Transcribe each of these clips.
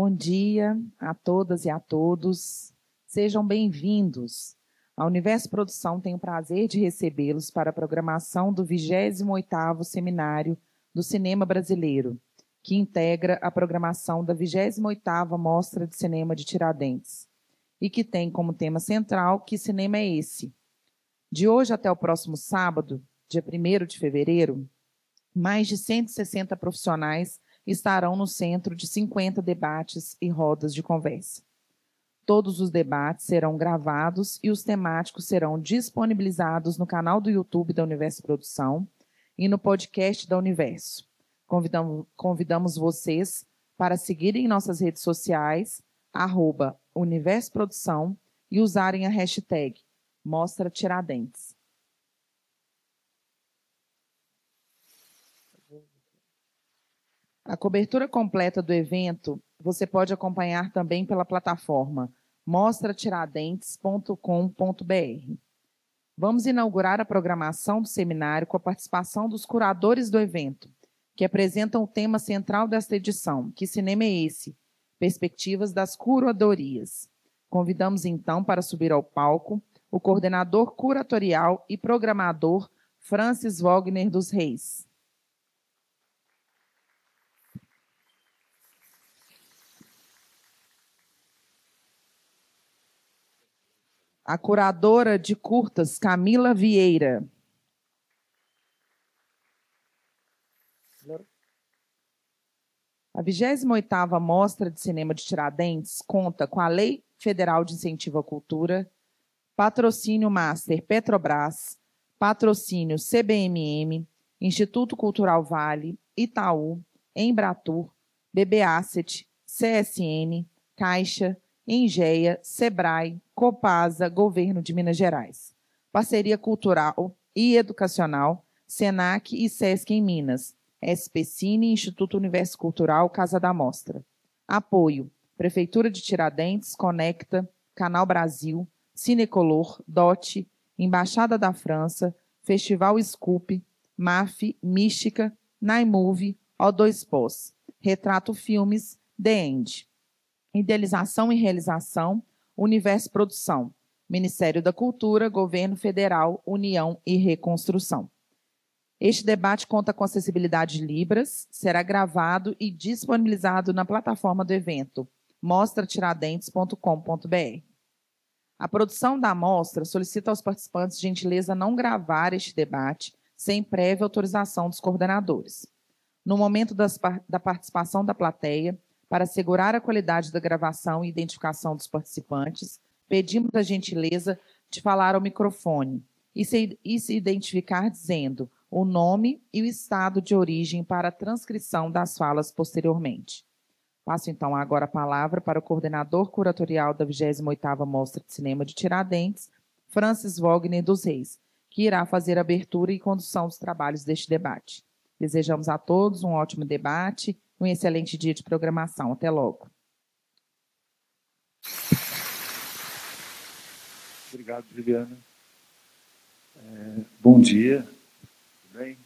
Bom dia a todas e a todos. Sejam bem-vindos. A Universo Produção tem o prazer de recebê-los para a programação do 28º Seminário do Cinema Brasileiro, que integra a programação da 28ª Mostra de Cinema de Tiradentes, e que tem como tema central Que Cinema é Esse? De hoje até o próximo sábado, dia 1º de fevereiro, mais de 160 profissionais estarão no centro de 50 debates e rodas de conversa. Todos os debates serão gravados e os temáticos serão disponibilizados no canal do YouTube da Universo Produção e no podcast da Universo. Convidamos vocês para seguirem nossas redes sociais, @Universo Produção, e usarem a hashtag Mostra Tiradentes. A cobertura completa do evento você pode acompanhar também pela plataforma mostratiradentes.com.br. Vamos inaugurar a programação do seminário com a participação dos curadores do evento, que apresentam o tema central desta edição, Que Cinema é Esse? Perspectivas das Curadorias. Convidamos, então, para subir ao palco o coordenador curatorial e programador Francis Wagner dos Reis. A curadora de curtas, Camila Vieira. A 28ª Mostra de Cinema de Tiradentes conta com a Lei Federal de Incentivo à Cultura, patrocínio Master Petrobras, patrocínio CBMM, Instituto Cultural Vale, Itaú, Embratur, BB Asset, CSN, Caixa, Engea, Sebrae, Copasa, Governo de Minas Gerais. Parceria cultural e educacional, Senac e Sesc em Minas, SPCine, Instituto Universo Cultural, Casa da Mostra. Apoio, Prefeitura de Tiradentes, Conecta, Canal Brasil, Cinecolor, DOT, Embaixada da França, Festival Scoop, MAF, Mística, Naimove, O2Pós, Retrato Filmes, The End. Idealização e realização, Universo Produção, Ministério da Cultura, Governo Federal, União e Reconstrução. Este debate conta com acessibilidade de Libras, será gravado e disponibilizado na plataforma do evento, mostratiradentes.com.br. A produção da mostra solicita aos participantes gentileza não gravar este debate sem prévia autorização dos coordenadores. No momento da participação da plateia, para assegurar a qualidade da gravação e identificação dos participantes, pedimos a gentileza de falar ao microfone e se identificar dizendo o nome e o estado de origem para a transcrição das falas posteriormente. Passo, então, agora a palavra para o coordenador curatorial da 28ª Mostra de Cinema de Tiradentes, Francis Wagner dos Reis, que irá fazer a abertura e condução dos trabalhos deste debate. Desejamos a todos um ótimo debate, um excelente dia de programação. Até logo. Obrigado, Juliana. Bom dia. Tudo bem?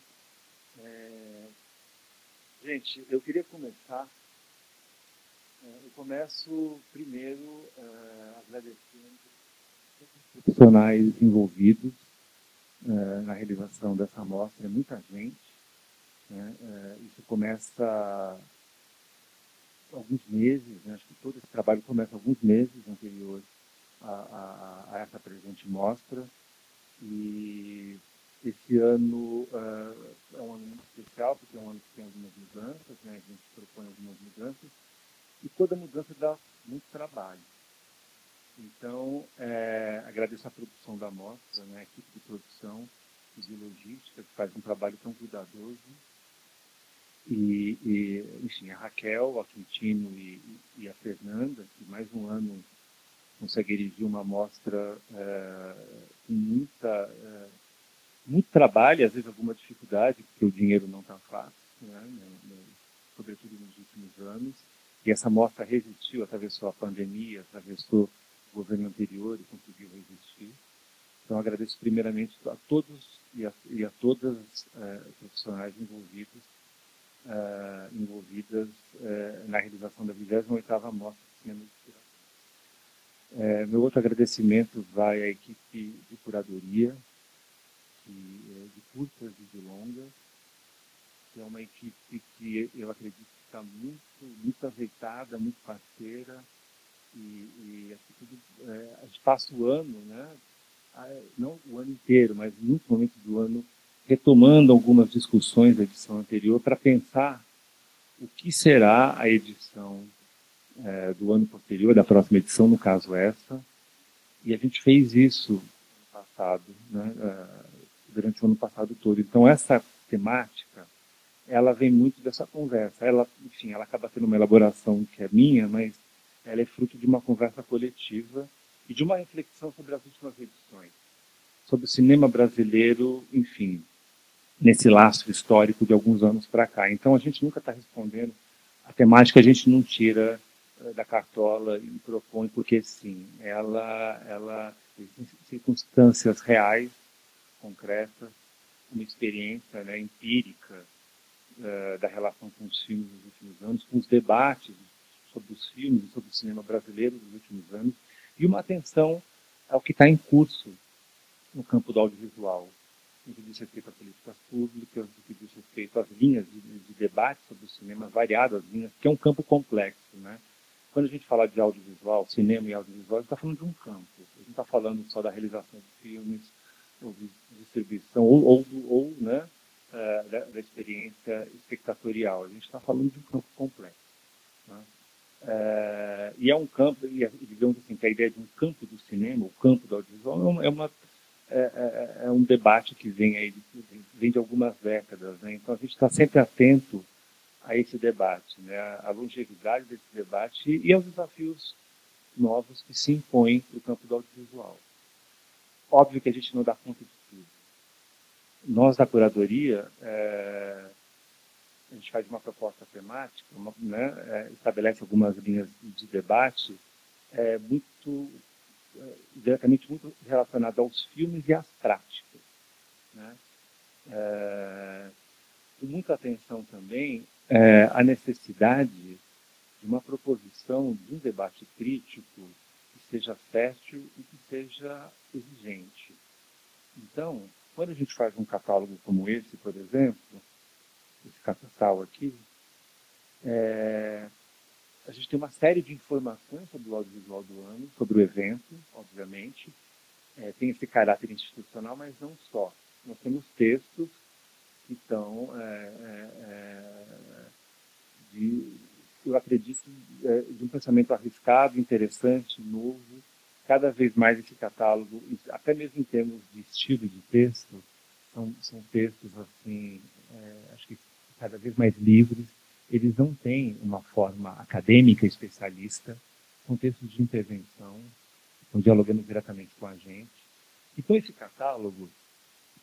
Gente, eu queria começar. Eu começo primeiro agradecendo os profissionais envolvidos na realização dessa mostra. É muita gente. Isso começa há alguns meses, né? Acho que todo esse trabalho começa há alguns meses anteriores a essa presente mostra. E esse ano é um ano muito especial, porque é um ano que tem algumas mudanças, né? A gente propõe algumas mudanças, e toda mudança dá muito trabalho. Então, agradeço a produção da mostra, né? A equipe de produção e de logística, que faz um trabalho tão cuidadoso. Enfim, a Raquel, a Quintino e a Fernanda, que mais um ano consegue erigir uma mostra com muito trabalho, às vezes alguma dificuldade, porque o dinheiro não está fácil, né, sobretudo nos últimos anos. E essa mostra resistiu, atravessou a pandemia, atravessou o governo anterior e conseguiu resistir. Então, agradeço primeiramente a todos e a todas os profissionais envolvidos envolvidas na realização da 28ª Mostra de Cinema de Tiradentes. Meu outro agradecimento vai à equipe de curadoria, de curtas e de longas, que é uma equipe que eu acredito que está muito azeitada, muito parceira, e a gente passa o ano, né, não o ano inteiro, mas em muitos momentos do ano, retomando algumas discussões da edição anterior para pensar o que será a edição do ano posterior, da próxima edição, no caso essa, e a gente fez isso no passado, né, durante o ano passado todo. Então, essa temática, ela vem muito dessa conversa. Ela, enfim, ela acaba tendo uma elaboração que é minha, mas ela é fruto de uma conversa coletiva e de uma reflexão sobre as últimas edições, sobre o cinema brasileiro, enfim, nesse lastro histórico de alguns anos para cá. Então, a gente nunca está respondendo. A temática a gente não tira da cartola e propõe porque, sim, ela tem circunstâncias reais, concretas, uma experiência, né, empírica da relação com os filmes dos últimos anos, com os debates sobre os filmes e sobre o cinema brasileiro dos últimos anos, e uma atenção ao que está em curso no campo do audiovisual, no que diz respeito a políticas públicas, no que diz respeito às linhas de debate sobre o cinema, variadas linhas, que é um campo complexo, né? Quando a gente fala de audiovisual, cinema e audiovisual, a gente está falando de um campo. A gente não está falando só da realização de filmes, ou de distribuição, ou né, da experiência espectatorial. A gente está falando de um campo complexo. Né? E é um campo, e digamos assim, que a ideia de um campo do cinema, o campo do audiovisual, é um debate que vem de algumas décadas. Né? Então, a gente está sempre atento a esse debate, né? A longevidade desse debate e aos desafios novos que se impõem no campo do audiovisual. Óbvio que a gente não dá conta de tudo. Nós, da curadoria, a gente faz uma proposta temática, né, estabelece algumas linhas de debate diretamente muito relacionado aos filmes e às práticas. Né? Com muita atenção também à necessidade de uma proposição de um debate crítico que seja fértil e que seja exigente. Então, quando a gente faz um catálogo como esse, por exemplo, esse catálogo aqui, a gente tem uma série de informações sobre o audiovisual do ano, sobre o evento, obviamente. Tem esse caráter institucional, mas não só. Nós temos textos que estão, eu acredito, de um pensamento arriscado, interessante, novo. Cada vez mais esse catálogo, até mesmo em termos de estilo de texto, são textos assim, acho que cada vez mais livres. Eles não têm uma forma acadêmica especialista, são textos de intervenção, estão dialogando diretamente com a gente. Então, esse catálogo,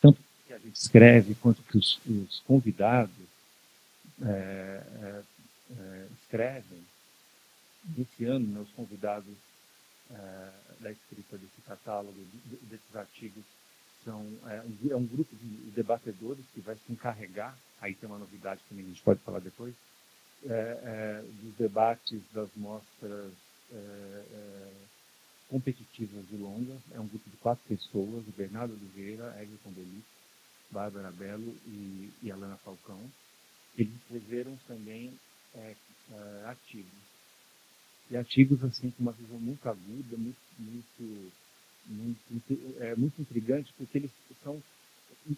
tanto que a gente escreve, quanto que os convidados escrevem, nesse ano, né, os convidados da escrita desse catálogo, desses artigos, é um grupo de debatedores que vai se encarregar, aí tem uma novidade que a gente pode falar depois, dos debates das mostras competitivas de longas. É um grupo de 4 pessoas, o Bernardo Oliveira, Egilton Belli, Bárbara Bello e Alana Falcão. Eles escreveram também artigos. E artigos assim com uma visão muito aguda, muito intrigante, porque eles são,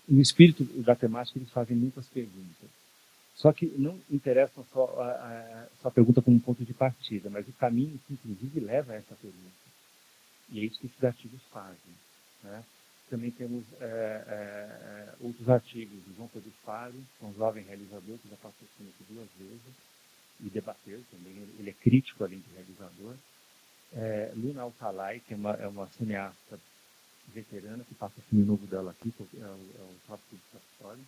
no espírito da temática, eles fazem muitas perguntas. Só que não interessam só a pergunta como um ponto de partida, mas o caminho que, inclusive, leva a essa pergunta. E é isso que esses artigos fazem. Né? Também temos outros artigos do João Pedro Faro, que é um jovem realizador que já passou aqui 2 vezes, e debateu também. Ele é crítico, além de realizador. Luna Alcalay, que é uma cineasta veterana, que passa o filme novo dela aqui, é o Tópico de História.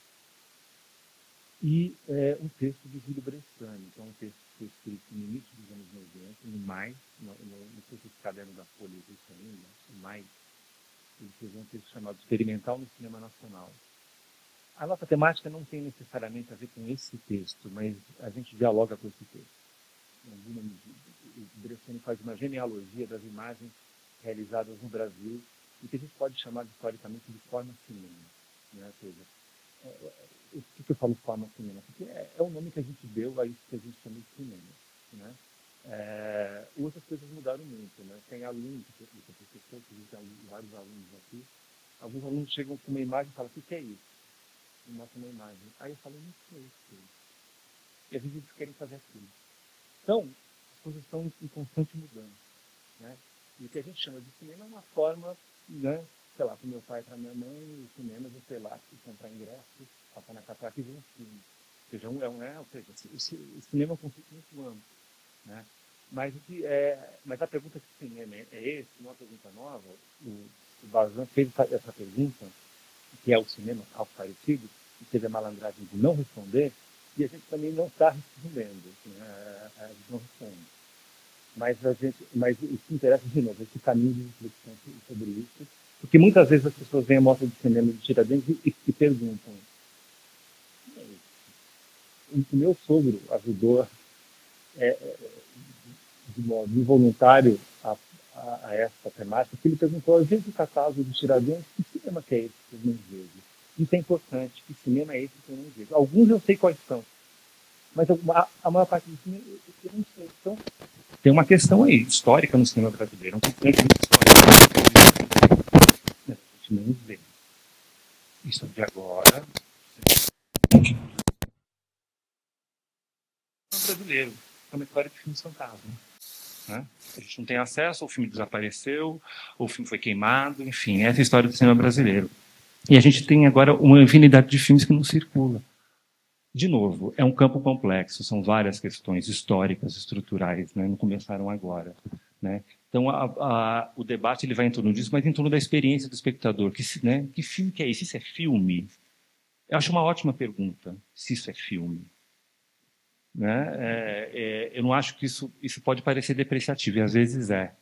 E um texto de Júlio Bressani, que é um texto que foi escrito no início dos anos 90, no mais, não sei se esse caderno da Folha existe ainda, no mais, ele fez um texto chamado Experimental no Cinema Nacional. A nossa temática não tem necessariamente a ver com esse texto, mas a gente dialoga com esse texto. O Bressani faz uma genealogia das imagens realizadas no Brasil e que a gente pode chamar historicamente de forma cinema. Né? Ou seja, por que eu falo forma cinema? Porque é o nome que a gente deu a isso que a gente chama de cinema. Né? Outras coisas mudaram muito. Né? Tem alunos, professor, que tem vários alunos aqui, alguns alunos chegam com uma imagem e falam: o que é isso? E mostram uma imagem. Aí eu falo: não sei o que é isso. E às vezes eles querem fazer aquilo. Então, as coisas estão em constante mudança. Né? E o que a gente chama de cinema é uma forma, né, sei lá, para o meu pai e para a minha mãe, os cinemas, eu sei lá, comprar ingresso, passar na catraca e ver um filme. Ou seja, o cinema é um conceito muito amplo. Né? Mas a pergunta que o cinema é esse, não é uma pergunta nova. O Bazin fez essa pergunta, que é o cinema, algo parecido, e teve a malandragem de não responder, e a gente também não está respondendo. Né? A gente não responde. Mas o que interessa, de novo, esse caminho de reflexão sobre isso, porque muitas vezes as pessoas vêm à mostra de cinema de Tiradentes e perguntam: o meu sogro ajudou de modo involuntário a essa temática, porque ele perguntou: às vezes o catálogo de Tiradentes, que cinema que é esse que eu não vejo? Isso é importante, que cinema é esse que eu não vejo? Alguns eu sei quais são, mas a maior parte do cinema eu não sei. Então, tem uma questão aí, histórica no cinema brasileiro, um componente histórico que a gente não vê. Isso de agora. O brasileiro é uma história de filme fantasma. Né? A gente não tem acesso, o filme desapareceu, ou o filme foi queimado, enfim, essa é a história do cinema brasileiro. E a gente tem agora uma infinidade de filmes que não circulam. De novo, é um campo complexo, são várias questões históricas, estruturais, né? Não começaram agora. Né? Então, o debate ele vai em torno disso, mas em torno da experiência do espectador. Que filme que é esse? Isso é filme? Eu acho uma ótima pergunta, se isso é filme. Né? Eu não acho que isso pode parecer depreciativo, e às vezes é.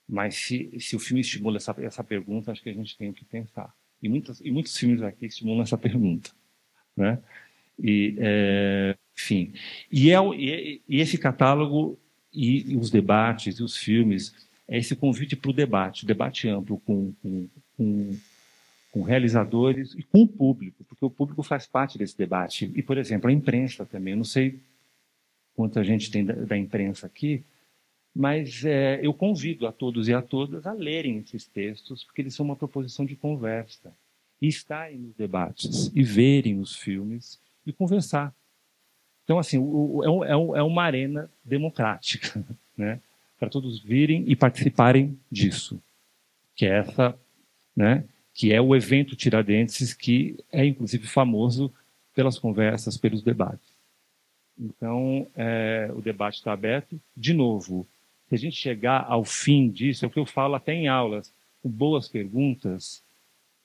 Mas se o filme estimula essa pergunta, acho que a gente tem que pensar. E muitos filmes aqui estimulam essa pergunta. Né? Enfim, e esse catálogo e os debates e os filmes é esse convite para o debate amplo com realizadores e com o público, porque o público faz parte desse debate. E, por exemplo, a imprensa também. Eu não sei quanta gente tem da imprensa aqui, mas eu convido a todos e a todas a lerem esses textos, porque eles são uma proposição de conversa. E estarem nos debates, e verem os filmes, e conversar. Então, assim, é uma arena democrática, né? Para todos virem e participarem disso, que é que é o evento Tiradentes, que é inclusive famoso pelas conversas, pelos debates. Então, o debate está aberto. De novo, se a gente chegar ao fim disso, é o que eu falo até em aulas, com boas perguntas,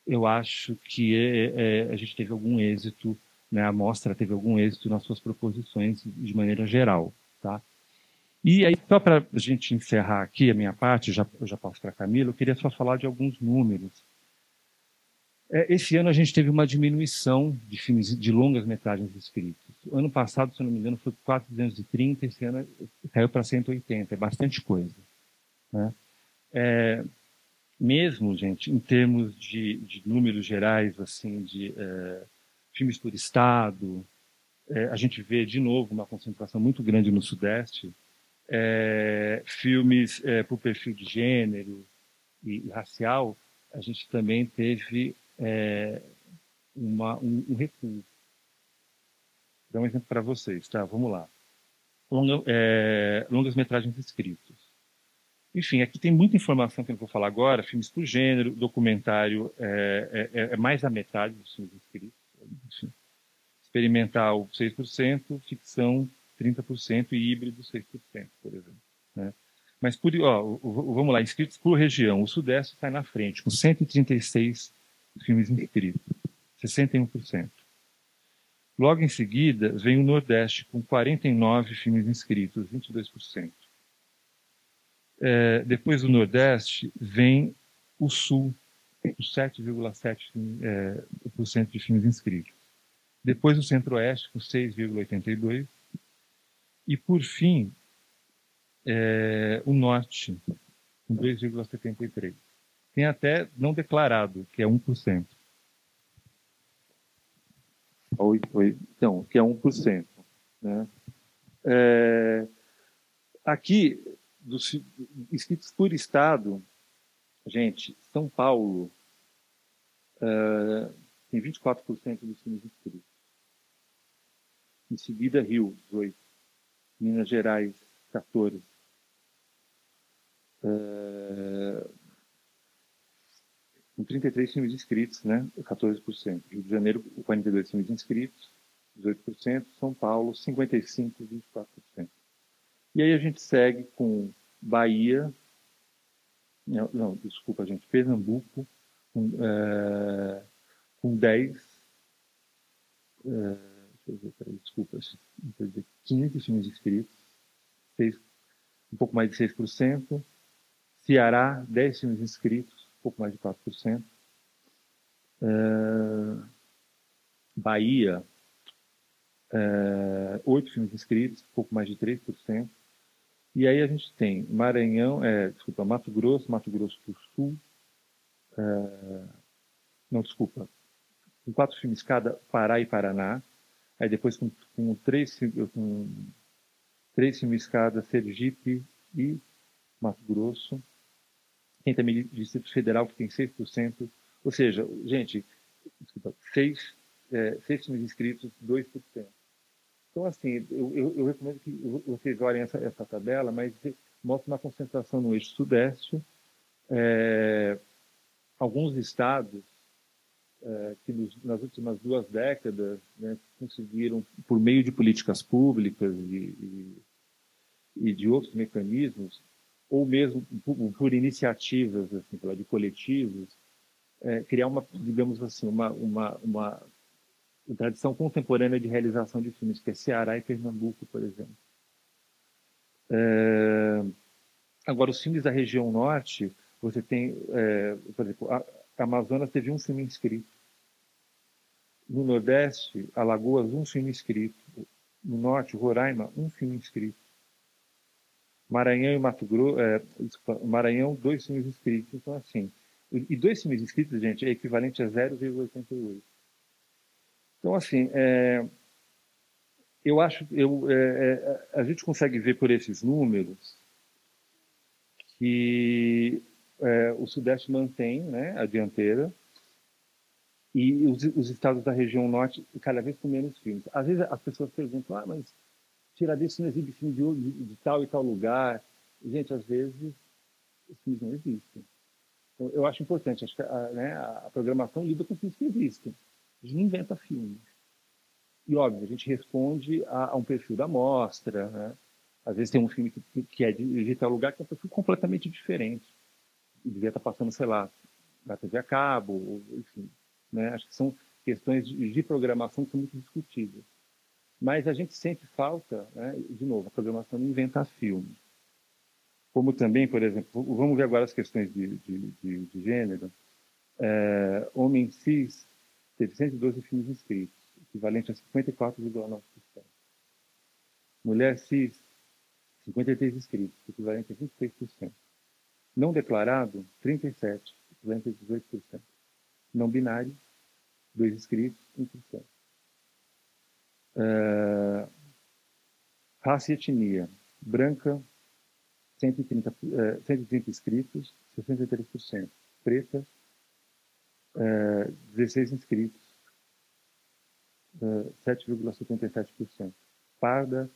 eu acho que a gente teve algum êxito, né? A mostra teve algum êxito nas suas proposições de maneira geral. Tá? E aí, só para a gente encerrar aqui a minha parte, eu já passo para a Camila, eu queria só falar de alguns números. Esse ano a gente teve uma diminuição de filmes de longas metragens escritos. O ano passado, se eu não me engano, foi 430, esse ano caiu para 180, é bastante coisa. Né? Mesmo, gente, em termos de números gerais, assim, de filmes por estado, a gente vê, de novo, uma concentração muito grande no Sudeste, filmes por perfil de gênero e racial, a gente também teve um recuo. Vou dar um exemplo para vocês, tá? Vamos lá. Longas metragens escritos. Enfim, aqui tem muita informação que eu não vou falar agora, filmes por gênero, documentário é mais da metade dos filmes escritos. Enfim. Experimental 6%, ficção 30% e híbrido 6%, por exemplo. Né? Mas, vamos lá, inscritos por região. O Sudeste está na frente, com 136 filmes inscritos, 61%. Logo em seguida, vem o Nordeste, com 49 filmes inscritos, 22%. Depois do Nordeste, vem o Sul, com 7,7%. 6% de filmes inscritos. Depois o Centro-Oeste, com 6,82%. E, por fim, o Norte, com 2,73%. Tem até não declarado, que é 1%. Então, que é 1%. Né? Aqui, dos inscritos por estado, gente, São Paulo tem 24% dos filmes inscritos. Em seguida, Rio, 18%. Minas Gerais, 14%. Com 33 filmes inscritos, né? 14%. Rio de Janeiro, 42 filmes inscritos, 18%. São Paulo, 55%, 24%. E aí a gente segue com Bahia, não, desculpa, gente, Pernambuco, com 10, deixa eu ver, peraí, desculpa, 15 filmes inscritos, um pouco mais de 6%. Ceará, 10 filmes inscritos, um pouco mais de 4%. Bahia, 8 filmes inscritos, um pouco mais de 3%. E aí a gente tem Mato Grosso do Sul, com 4 filmes cada, Pará e Paraná. Aí depois com 3 filmes cada, Sergipe e Mato Grosso. Tem também Distrito Federal, que tem 6%. Ou seja, gente, 6 filmes inscritos, 2%. Então, assim, eu recomendo que vocês olhem essa tabela, mas mostra uma concentração no eixo sudeste. Alguns estados que nas últimas 2 décadas, né, conseguiram, por meio de políticas públicas e de outros mecanismos, ou mesmo por iniciativas assim, de coletivos, criar digamos assim, uma tradição contemporânea de realização de filmes, que é Ceará e Pernambuco, por exemplo. Agora, os filmes da região norte, você tem, por exemplo, a Amazonas teve 1 filme inscrito. No Nordeste, Alagoas, 1 filme inscrito. No Norte, Roraima, 1 filme inscrito. Maranhão e Mato Grosso, Maranhão, 2 filmes inscritos. Então, assim, e 2 filmes inscritos, gente, é equivalente a 0,88. Então, assim, eu acho, a gente consegue ver por esses números que o Sudeste mantém, né, a dianteira, e os estados da região Norte cada vez com menos filmes. Às vezes as pessoas perguntam, mas Tiradentes não exibe filme de tal e tal lugar. Gente, às vezes os filmes não existem. Então, eu acho importante, acho que a programação lida com filmes que existem. A gente não inventa filmes. E, óbvio, a gente responde a um perfil da mostra, né? Às vezes tem um filme que é de tal lugar que é um perfil completamente diferente. E devia estar passando, sei lá, na TV a cabo, enfim. Né? Acho que são questões de programação que são muito discutidas. Mas a gente sente falta, né? De novo, a programação não inventa filme. Como também, por exemplo, vamos ver agora as questões de gênero. Homem cis teve 112 filmes inscritos, equivalente a 54,9%. Mulher cis, 53 inscritos, equivalente a 26%. Não declarado, 37, equivalente a 18%. Não binário, 2 inscritos, 1%. Raça e etnia. Branca, 130 inscritos, 63%. Preta, 16 inscritos, 7,77%. Parda,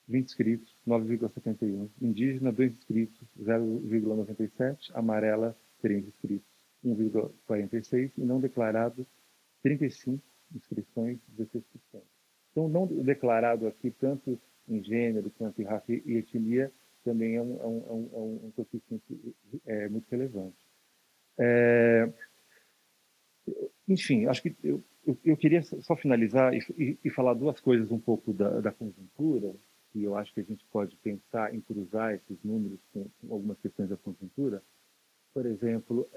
20 inscritos, 9,71%. Indígena, 2 inscritos, 0,97%. Amarela, 3 inscritos, 1,46%. E não declarado, 35 inscrições, 16%. Então, não declarado aqui, tanto em gênero quanto em raça e etnia, também é um coeficiente muito relevante. Enfim, acho que eu queria só finalizar e falar 2 coisas um pouco da conjuntura, que eu acho que a gente pode pensar em cruzar esses números com algumas questões da conjuntura. Por exemplo,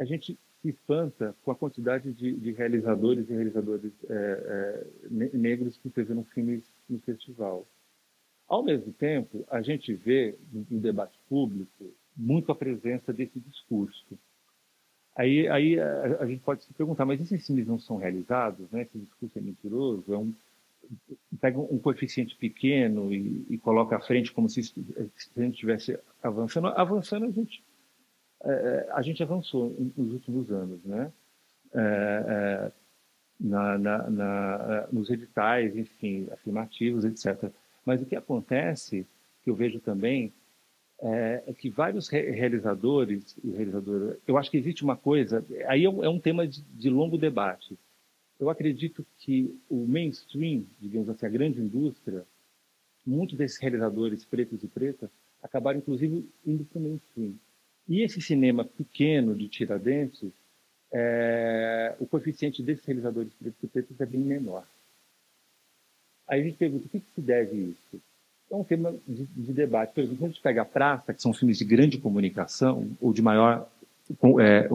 a gente se espanta com a quantidade de realizadores e realizadoras negros que fizeram filmes no festival. Ao mesmo tempo, a gente vê no debate público muito a presença desse discurso. Aí a gente pode se perguntar, mas esses filmes não são realizados, né? Esse discurso é mentiroso, pega um coeficiente pequeno e coloca à frente como se a gente estivesse avançando. Avançando, a gente avançou nos últimos anos, né? Nos editais, enfim, afirmativos, etc. Mas o que acontece, que eu vejo também, é que vários realizadores e realizadoras, eu acho que existe uma coisa, aí é um tema de longo debate. Eu acredito que o mainstream, digamos assim, a grande indústria, muitos desses realizadores pretos e pretas acabaram, inclusive, indo para o mainstream. E esse cinema pequeno de Tiradentes, o coeficiente desses realizadores pretos e pretas é bem menor. Aí a gente pergunta, o que se deve isso? É um tema de debate. Por exemplo, quando a gente pega a Praça, que são filmes de grande comunicação, ou de maior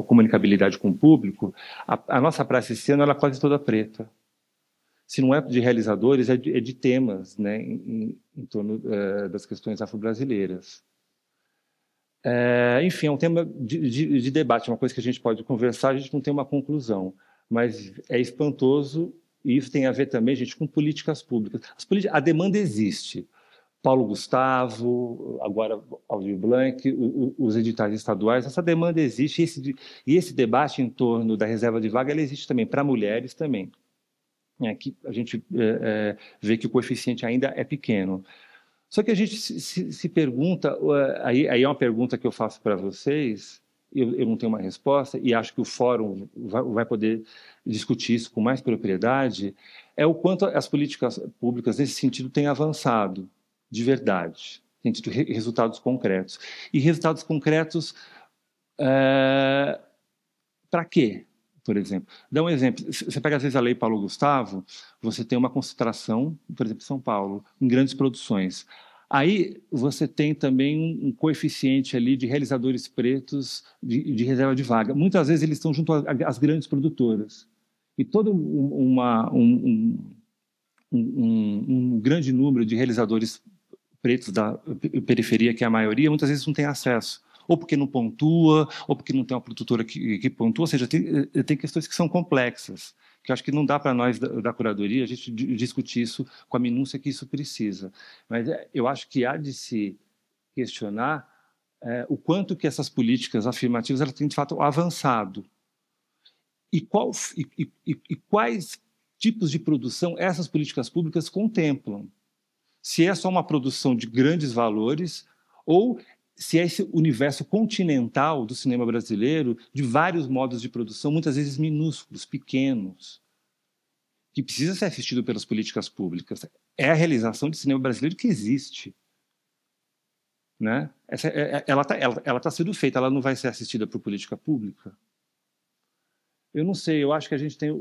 comunicabilidade com o público, a nossa praça esse ano ela é quase toda preta. Se não é de realizadores, é de temas, né, em torno das questões afro-brasileiras. Enfim, é um tema de debate, uma coisa que a gente pode conversar, a gente não tem uma conclusão, mas é espantoso, e isso tem a ver também, gente, com políticas públicas. A demanda existe. Paulo Gustavo, agora Aldir Blanc, os editais estaduais, essa demanda existe, e esse debate em torno da reserva de vaga, ele existe também para mulheres também. Aqui a gente vê que o coeficiente ainda é pequeno. Só que a gente se pergunta, aí é uma pergunta que eu faço para vocês, eu não tenho uma resposta, e acho que o fórum vai poder discutir isso com mais propriedade, é o quanto as políticas públicas nesse sentido têm avançado, de verdade, tem tido resultados concretos. E resultados concretos para quê? Por exemplo, dá um exemplo. Você pega, às vezes, a Lei Paulo Gustavo, você tem uma concentração, por exemplo, em São Paulo, em grandes produções. Aí você tem também um coeficiente ali de realizadores pretos de reserva de vaga. Muitas vezes eles estão junto às grandes produtoras. E todo um grande número de realizadores pretos da periferia, que é a maioria, muitas vezes não tem acesso. Ou porque não pontua, ou porque não tem uma produtora que pontua, ou seja, tem questões que são complexas, que eu acho que não dá para nós da curadoria a gente discutir isso com a minúcia que isso precisa. Mas eu acho que há de se questionar o quanto que essas políticas afirmativas elas têm, de fato, avançado. E quais tipos de produção essas políticas públicas contemplam. Se é só uma produção de grandes valores ou se é esse universo continental do cinema brasileiro, de vários modos de produção, muitas vezes minúsculos, pequenos, que precisa ser assistido pelas políticas públicas. É a realização de cinema brasileiro que existe. Né? Ela está sendo feita, ela não vai ser assistida por política pública? Eu não sei, eu acho que a gente tem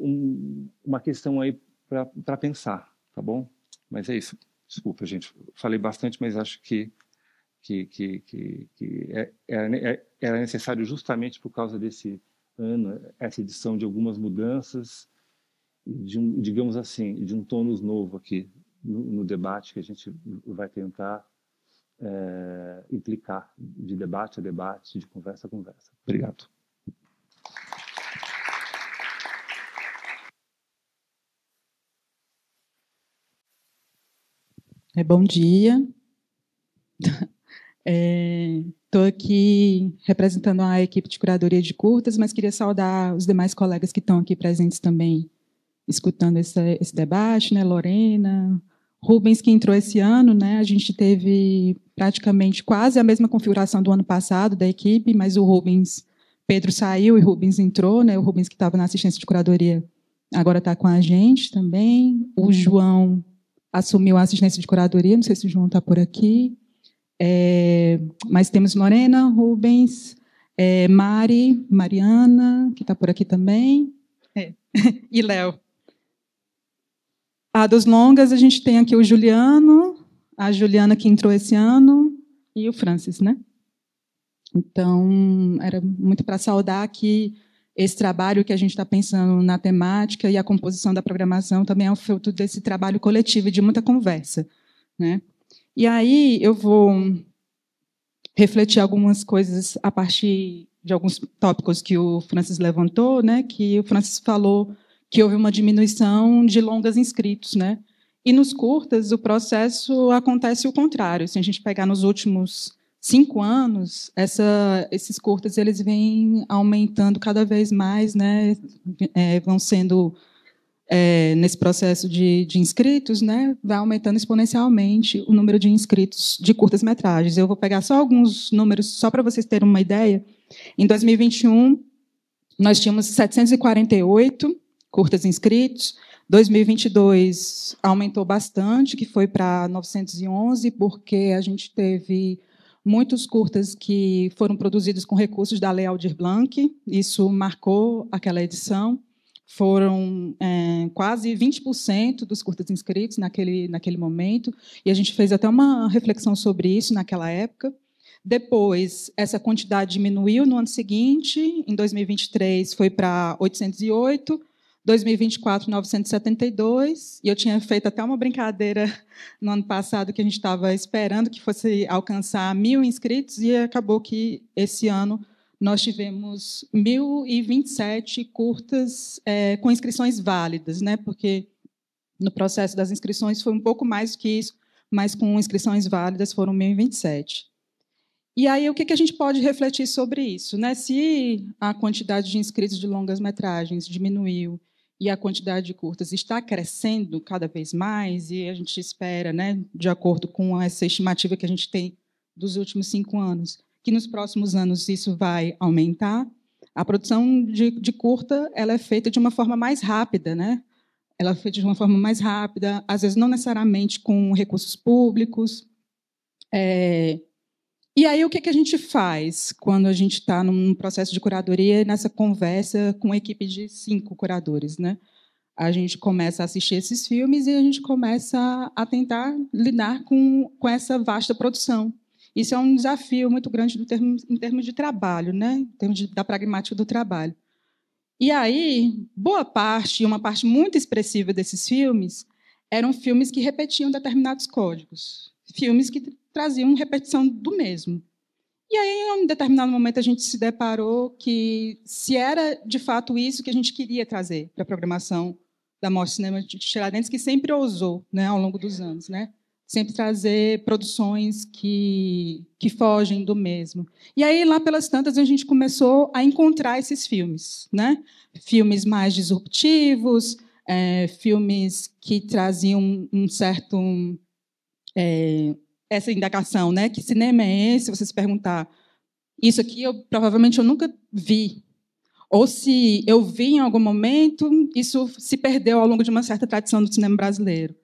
uma questão aí para pensar, tá bom? Mas é isso. Desculpa, gente, falei bastante, mas acho que era necessário justamente por causa desse ano, essa edição de algumas mudanças, digamos assim, de um tônus novo aqui no debate que a gente vai tentar implicar, de debate a debate, de conversa a conversa. Obrigado. Bom dia. Estou aqui representando a equipe de curadoria de curtas, mas queria saudar os demais colegas que estão aqui presentes também, escutando esse debate, né? Lorena, Rubens, que entrou esse ano, né? A gente teve praticamente quase a mesma configuração do ano passado da equipe, mas o Rubens, Pedro saiu e Rubens entrou, né? O Rubens, que estava na assistência de curadoria, agora está com a gente também. O João assumiu a assistência de curadoria, não sei se o João está por aqui. Mas temos Lorena, Rubens, Mariana, que está por aqui também, e Léo. Dos longas, a gente tem aqui o Juliano, a Juliana, que entrou esse ano, e o Francis, né? Então, era muito para saudar que esse trabalho que a gente está pensando na temática e a composição da programação também é um fruto desse trabalho coletivo e de muita conversa, né? E aí eu vou refletir algumas coisas a partir de alguns tópicos que o Francis levantou, né? Que o Francis falou que houve uma diminuição de longas inscritos, né? E nos curtas o processo acontece o contrário. Se a gente pegar nos últimos 5 anos, esses curtas eles vêm aumentando cada vez mais, né? Vão sendo nesse processo de inscritos, né, vai aumentando exponencialmente o número de inscritos de curtas-metragens. Eu vou pegar só alguns números, só para vocês terem uma ideia. Em 2021, nós tínhamos 748 curtas inscritos. 2022 aumentou bastante, que foi para 911, porque a gente teve muitos curtas que foram produzidos com recursos da Lei Aldir Blanc. Isso marcou aquela edição. Foram quase 20% dos curtas inscritos naquele momento, e a gente fez até uma reflexão sobre isso naquela época. Depois, essa quantidade diminuiu no ano seguinte, em 2023 foi para 808, 2024, 972, e eu tinha feito até uma brincadeira no ano passado que a gente estava esperando que fosse alcançar 1.000 inscritos, e acabou que esse ano nós tivemos 1.027 curtas com inscrições válidas, né? Porque no processo das inscrições foi um pouco mais do que isso, mas com inscrições válidas foram 1.027. E aí, o que a gente pode refletir sobre isso, né? Se a quantidade de inscritos de longas-metragens diminuiu e a quantidade de curtas está crescendo cada vez mais, e a gente espera, né, de acordo com essa estimativa que a gente tem dos últimos 5 anos, que nos próximos anos isso vai aumentar, a produção de curta ela é feita de uma forma mais rápida, né? Ela é feita de uma forma mais rápida, às vezes não necessariamente com recursos públicos. E aí, o que a gente faz quando a gente está num processo de curadoria, nessa conversa com uma equipe de 5 curadores, né? A gente começa a assistir esses filmes e a gente começa a tentar lidar com essa vasta produção. Isso é um desafio muito grande em termos de trabalho, né? Em termos da pragmática do trabalho. E aí, boa parte, uma parte muito expressiva desses filmes, eram filmes que repetiam determinados códigos, filmes que traziam repetição do mesmo. E aí, em um determinado momento, a gente se deparou que se era, de fato, isso que a gente queria trazer para a programação da Mostra de Cinema de Tiradentes, que sempre ousou, né, ao longo dos anos, né? Sempre trazer produções que fogem do mesmo. E aí, lá pelas tantas, a gente começou a encontrar esses filmes, né? Filmes mais disruptivos, filmes que traziam um certo... essa indagação, né? Que cinema é esse? Se você se perguntar, isso aqui provavelmente eu nunca vi. Ou se eu vi em algum momento, isso se perdeu ao longo de uma certa tradição do cinema brasileiro.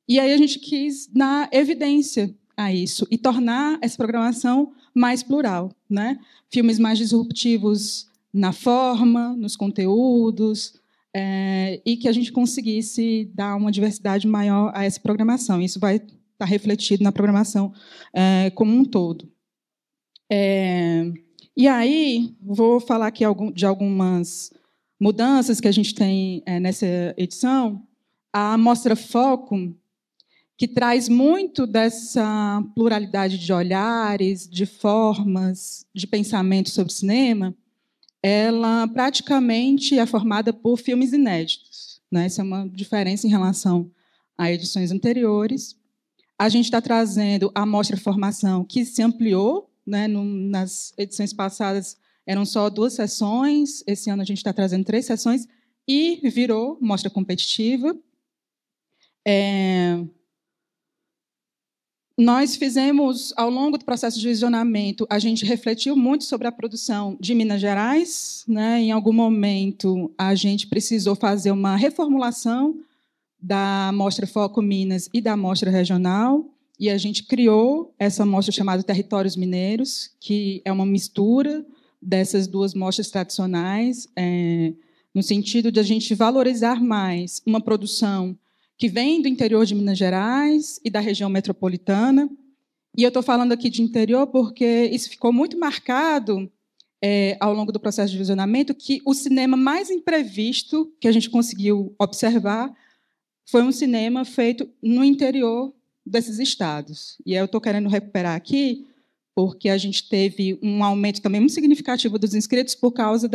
E aí a gente quis dar evidência a isso e tornar essa programação mais plural, né? Filmes mais disruptivos na forma, nos conteúdos, e que a gente conseguisse dar uma diversidade maior a essa programação. Isso vai estar refletido na programação como um todo. E aí, vou falar aqui de algumas mudanças que a gente tem nessa edição. A Mostra Foco, que traz muito dessa pluralidade de olhares, de formas, de pensamento sobre cinema, ela praticamente é formada por filmes inéditos, né? Essa é uma diferença em relação a edições anteriores. A gente está trazendo a Mostra Formação, que se ampliou, né? Nas edições passadas eram só 2 sessões, esse ano a gente está trazendo 3 sessões, e virou Mostra Competitiva. Nós fizemos, ao longo do processo de visionamento, a gente refletiu muito sobre a produção de Minas Gerais, né? Em algum momento, a gente precisou fazer uma reformulação da Mostra Foco Minas e da Mostra Regional, e a gente criou essa mostra chamada Territórios Mineiros, que é uma mistura dessas 2 mostras tradicionais, no sentido de a gente valorizar mais uma produção que vem do interior de Minas Gerais e da região metropolitana, E eu estou falando aqui de interior porque isso ficou muito marcado ao longo do processo de visionamento, que o cinema mais imprevisto que a gente conseguiu observar foi um cinema feito no interior desses estados. E eu estou querendo recuperar aqui, porque a gente teve um aumento também muito significativo dos inscritos por causa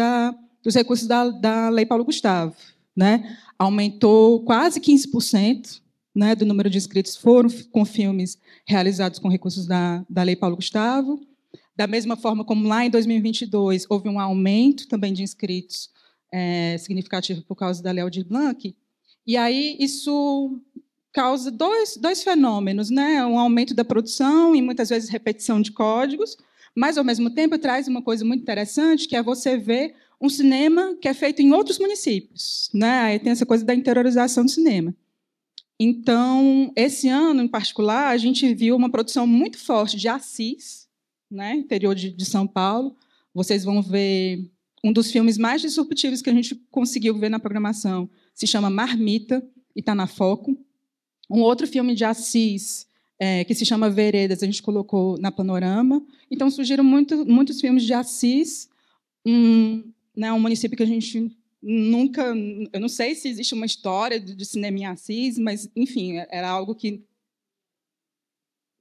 dos recursos da Lei Paulo Gustavo, né? Aumentou quase 15%, né, do número de inscritos foram com filmes realizados com recursos da Lei Paulo Gustavo. Da mesma forma como lá em 2022 houve um aumento também de inscritos significativo por causa da Lei Aldir Blanc. E aí isso causa dois fenômenos, né? Um aumento da produção e muitas vezes repetição de códigos, mas ao mesmo tempo traz uma coisa muito interessante, que é você ver um cinema que é feito em outros municípios, né? Aí tem essa coisa da interiorização do cinema. Então, esse ano em particular, a gente viu uma produção muito forte de Assis, né? Interior de São Paulo. Vocês vão ver um dos filmes mais disruptivos que a gente conseguiu ver na programação, se chama Marmita, e está na Foco. Um outro filme de Assis, que se chama Veredas, a gente colocou na Panorama. Então, surgiram muitos filmes de Assis, né, um município que a gente nunca... Eu não sei se existe uma história de cinema em Assis, mas, enfim, era algo que...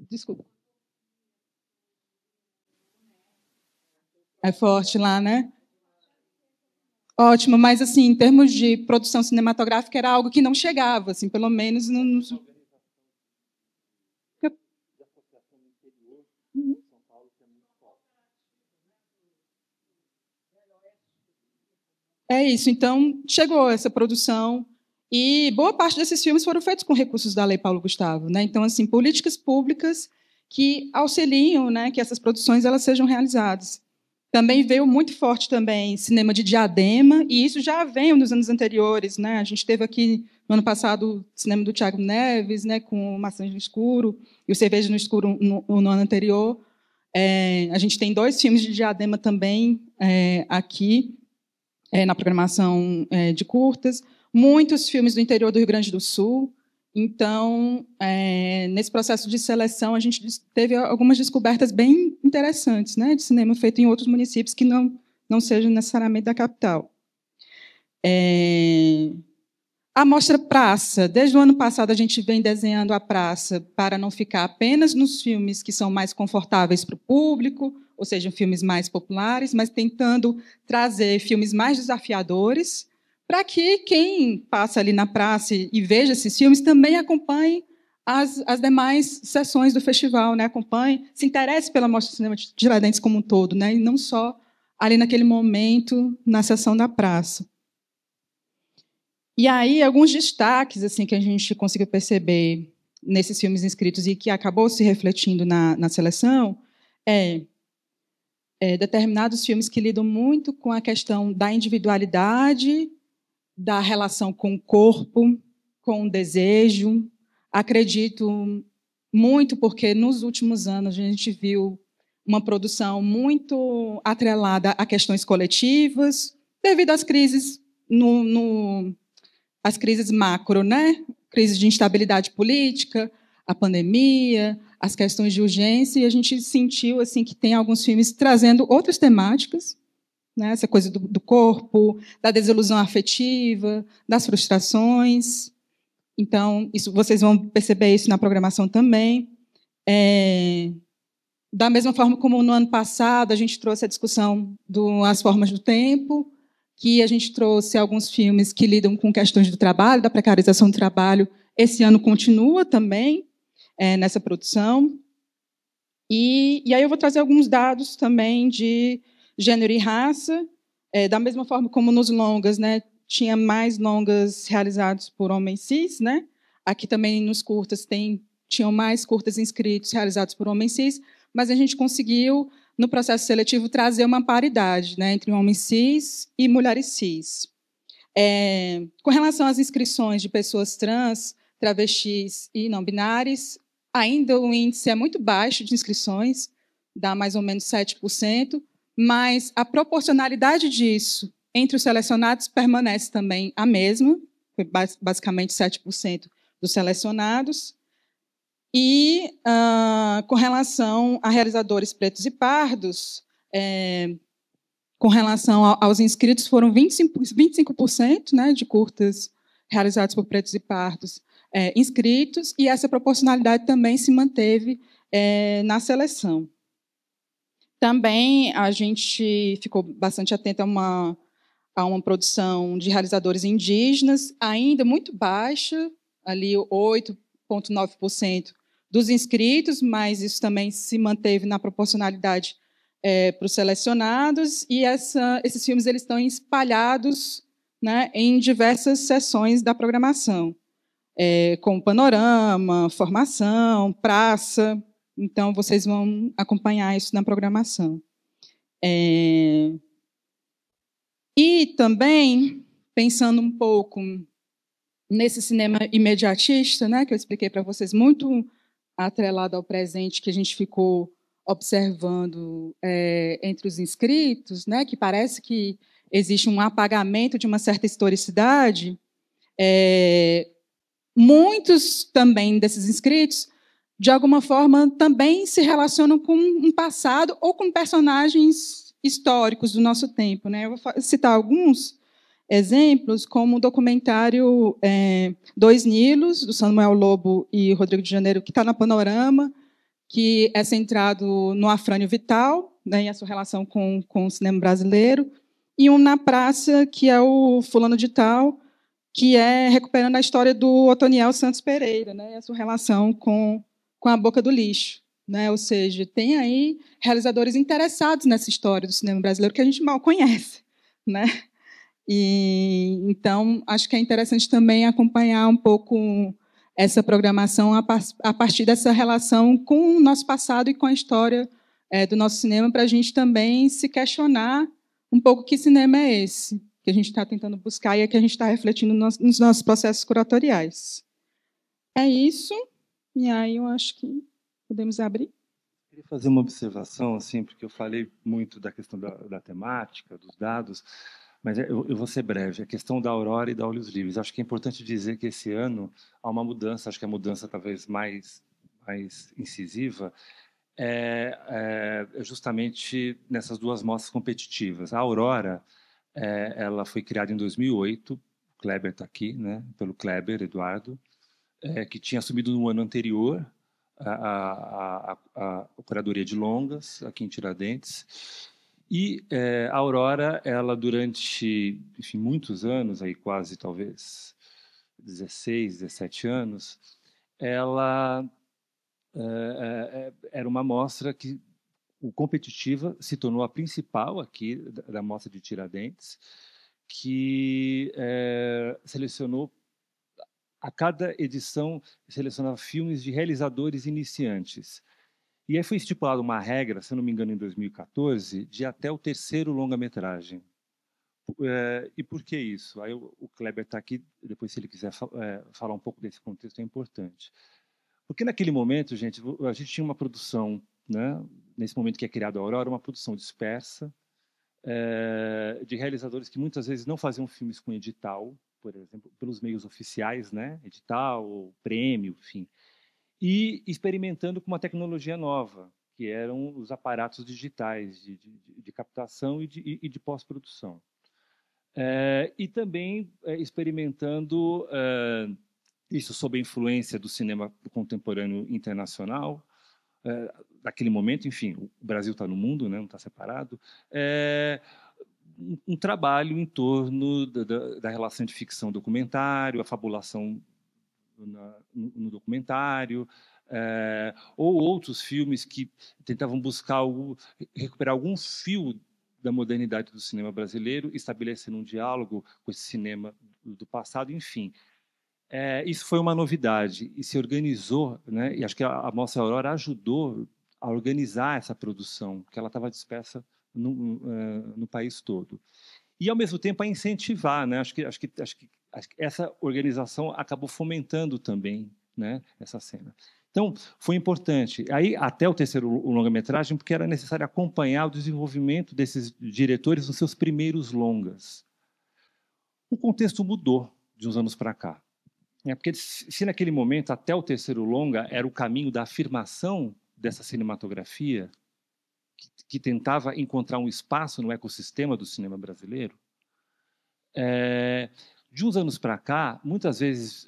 Desculpa. É forte lá, né? Ótimo, mas assim, em termos de produção cinematográfica era algo que não chegava, assim, pelo menos nos... É isso, então chegou essa produção e boa parte desses filmes foram feitos com recursos da Lei Paulo Gustavo, né? Então assim, políticas públicas que auxiliam, né, que essas produções elas sejam realizadas. Também veio muito forte também cinema de Diadema, e isso já veio nos anos anteriores, né? A gente teve aqui no ano passado o cinema do Thiago Neves, né, com Maçãs no Escuro e o Cerveja no Escuro no ano anterior. A gente tem 2 filmes de Diadema também aqui na programação de curtas, muitos filmes do interior do Rio Grande do Sul. Então, nesse processo de seleção, a gente teve algumas descobertas bem interessantes, né, de cinema feito em outros municípios que não sejam necessariamente da capital. A Mostra Praça. Desde o ano passado, a gente vem desenhando a praça para não ficar apenas nos filmes que são mais confortáveis para o público, ou seja, filmes mais populares, mas tentando trazer filmes mais desafiadores, para que quem passa ali na praça e veja esses filmes também acompanhe as demais sessões do festival, né? Acompanhe, se interesse pela Mostra de Cinema de Tiradentes como um todo, né? E não só ali naquele momento na sessão da praça. E aí, alguns destaques assim que a gente conseguiu perceber nesses filmes inscritos e que acabou se refletindo na seleção determinados filmes que lidam muito com a questão da individualidade, da relação com o corpo, com o desejo. Acredito muito porque, nos últimos anos, a gente viu uma produção muito atrelada a questões coletivas, devido às crises as crises macro, né? Crise de instabilidade política, a pandemia, as questões de urgência, e a gente sentiu assim que tem alguns filmes trazendo outras temáticas, né? Essa coisa do corpo, da desilusão afetiva, das frustrações. Então, isso, vocês vão perceber isso na programação também. Da mesma forma como no ano passado a gente trouxe a discussão das formas do tempo, que a gente trouxe alguns filmes que lidam com questões do trabalho, da precarização do trabalho. Esse ano continua também nessa produção. E aí eu vou trazer alguns dados também de gênero e raça, da mesma forma como nos longas, né, tinha mais longas realizados por homens cis, né? Aqui também nos curtas tinham mais curtas inscritos realizados por homens cis, mas a gente conseguiu, no processo seletivo, trazer uma paridade, né, entre homens cis e mulheres cis. Com relação às inscrições de pessoas trans, travestis e não binárias, ainda o índice é muito baixo de inscrições, dá mais ou menos 7%, mas a proporcionalidade disso entre os selecionados permanece também a mesma, foi basicamente 7% dos selecionados. E, com relação a realizadores pretos e pardos, com relação aos inscritos, foram 25%, né, de curtas realizados por pretos e pardos inscritos, e essa proporcionalidade também se manteve na seleção. Também a gente ficou bastante atento a uma produção de realizadores indígenas, ainda muito baixa, ali 8,9% dos inscritos, mas isso também se manteve na proporcionalidade para os selecionados, e esses filmes eles estão espalhados, né, em diversas seções da programação, como Panorama, Formação, Praça. Então, vocês vão acompanhar isso na programação. E também, pensando um pouco nesse cinema imediatista, né, que eu expliquei para vocês, muito atrelado ao presente, que a gente ficou observando entre os inscritos, né, que parece que existe um apagamento de uma certa historicidade. Muitos também desses inscritos, de alguma forma, também se relacionam com um passado ou com personagens históricos do nosso tempo, né? Eu vou citar alguns exemplos, como o documentário Dois Nilos, do Samuel Lobo e Rodrigo de Janeiro, que está na Panorama, que é centrado no Afrânio Vital, né, e a sua relação com o cinema brasileiro, e um na Praça, que é o Fulano de Tal, que é recuperando a história do Otoniel Santos Pereira, né, e a sua relação com a Boca do Lixo. Né? Ou seja, tem aí realizadores interessados nessa história do cinema brasileiro que a gente mal conhece. Né? E, então, acho que é interessante também acompanhar um pouco essa programação a partir dessa relação com o nosso passado e com a história do nosso cinema, para a gente também se questionar um pouco que cinema é esse, que a gente está tentando buscar e é que a gente está refletindo nos nossos processos curatoriais. É isso, e aí eu acho que podemos abrir. Queria fazer uma observação, assim, porque eu falei muito da questão da temática, dos dados, mas eu vou ser breve. A questão da Aurora e da Olhos Livres. Acho que é importante dizer que esse ano há uma mudança, acho que a mudança talvez mais incisiva, é justamente nessas duas mostras competitivas. A Aurora, ela foi criada em 2008, o Kleber está aqui, né, pelo Kleber, Eduardo, que tinha assumido no ano anterior a curadoria de longas aqui em Tiradentes. E a Aurora, ela durante, enfim, muitos anos, aí quase talvez 16, 17 anos, ela era uma mostra que o competitiva se tornou a principal aqui da mostra de Tiradentes, que selecionou, a cada edição, selecionava filmes de realizadores iniciantes. E aí foi estipulada uma regra, se não me engano, em 2014, de até o terceiro longa-metragem. E por que isso? Aí o Kleber está aqui, depois, se ele quiser falar um pouco desse contexto, é importante. Porque naquele momento, gente, a gente tinha uma produção, né, nesse momento que é criada a Aurora, uma produção dispersa, de realizadores que muitas vezes não faziam filmes com edital, por exemplo, pelos meios oficiais, né, edital, prêmio, enfim, e experimentando com uma tecnologia nova, que eram os aparatos digitais de captação e de pós-produção. E também experimentando isso sob a influência do cinema contemporâneo internacional, daquele momento, enfim, o Brasil está no mundo, né, não está separado, um trabalho em torno da relação de ficção-documentário, a fabulação no documentário, ou outros filmes que tentavam buscar recuperar algum fio da modernidade do cinema brasileiro, estabelecendo um diálogo com esse cinema do passado, enfim. Isso foi uma novidade e se organizou, né? E acho que a Mostra Aurora ajudou a organizar essa produção, que ela estava dispersa no país todo. E, ao mesmo tempo, a incentivar, né? Acho que essa organização acabou fomentando também, né, essa cena. Então, foi importante. Aí, até o terceiro longa-metragem, porque era necessário acompanhar o desenvolvimento desses diretores nos seus primeiros longas. O contexto mudou de uns anos para cá. Porque se naquele momento, até o terceiro longa, era o caminho da afirmação dessa cinematografia, que tentava encontrar um espaço no ecossistema do cinema brasileiro, de uns anos para cá, muitas vezes,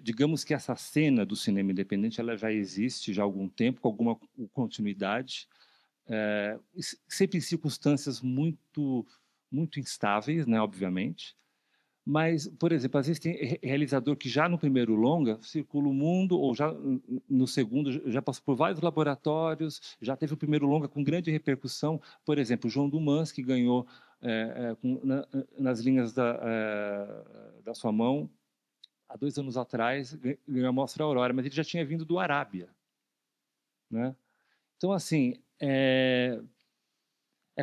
digamos que essa cena do cinema independente ela já existe já há algum tempo, com alguma continuidade, sempre em circunstâncias muito instáveis, né, obviamente. Mas, por exemplo, às vezes tem realizador que já no primeiro longa circula o mundo, ou já no segundo já passou por vários laboratórios, já teve o primeiro longa com grande repercussão. Por exemplo, o João Dumans, que ganhou nas linhas da sua mão, há 2 anos atrás, ganhou a Mostra Aurora, mas ele já tinha vindo do Arábia, né? Então, assim, é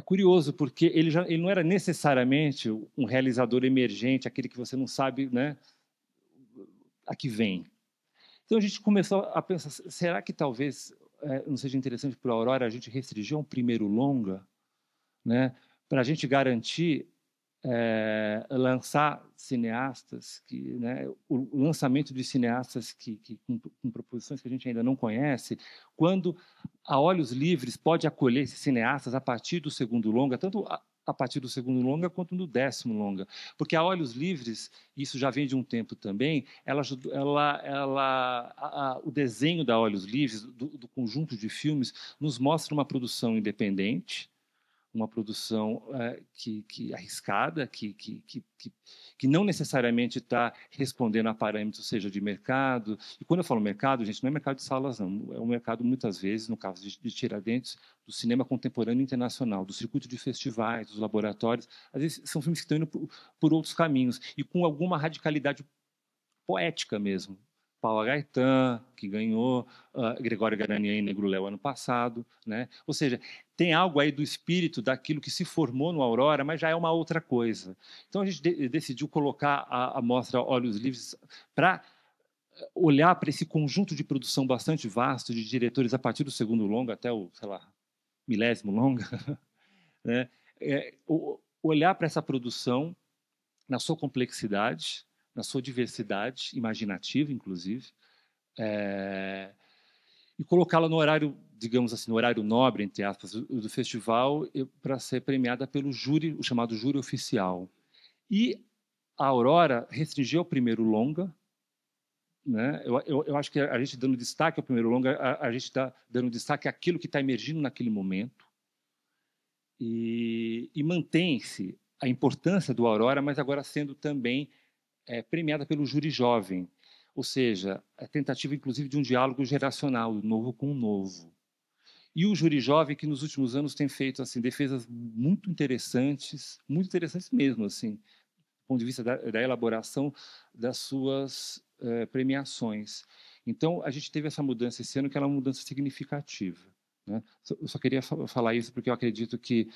curioso, porque ele não era necessariamente um realizador emergente, aquele que você não sabe, né, a que vem. Então a gente começou a pensar, será que talvez não seja interessante para a Aurora a gente restringir um primeiro longa, né, para a gente garantir lançar cineastas, o lançamento de cineastas com proposições que a gente ainda não conhece, quando a Olhos Livres pode acolher esses cineastas a partir do segundo longa, tanto a partir do segundo longa quanto do 10º longa, porque a Olhos Livres, isso já vem de um tempo também, o desenho da Olhos Livres, do conjunto de filmes, nos mostra uma produção independente, uma produção arriscada, que não necessariamente está respondendo a parâmetros, seja de mercado. E quando eu falo mercado, gente, não é mercado de salas, não. É um mercado, muitas vezes, no caso de Tiradentes, do cinema contemporâneo internacional, do circuito de festivais, dos laboratórios. Às vezes são filmes que estão indo por outros caminhos, e com alguma radicalidade poética mesmo. Paula Gaetan, que ganhou, Gregório Garanian e Negro Léo ano passado, né? Ou seja, tem algo aí do espírito daquilo que se formou no Aurora, mas já é uma outra coisa. Então a gente decidiu colocar a mostra Olhos Livres para olhar para esse conjunto de produção bastante vasto de diretores a partir do segundo longa até o, sei lá, 1000º longa, né? Olhar para essa produção na sua complexidade, na sua diversidade imaginativa, inclusive, e colocá-la no horário, digamos assim, no horário nobre, entre aspas, do festival, para ser premiada pelo júri, o chamado júri oficial. E a Aurora restringiu ao primeiro longa, né? Eu acho que a gente dando destaque ao primeiro longa, a gente está dando destaque àquilo que está emergindo naquele momento, e mantém-se a importância do Aurora, mas agora sendo também premiada pelo júri jovem, ou seja, a tentativa, inclusive, de um diálogo geracional, do novo com o novo. E o júri jovem, que nos últimos anos tem feito assim, defesas muito interessantes mesmo, assim, do ponto de vista da elaboração das suas premiações. Então, a gente teve essa mudança esse ano, que é uma mudança significativa, né? Eu só queria falar isso porque eu acredito que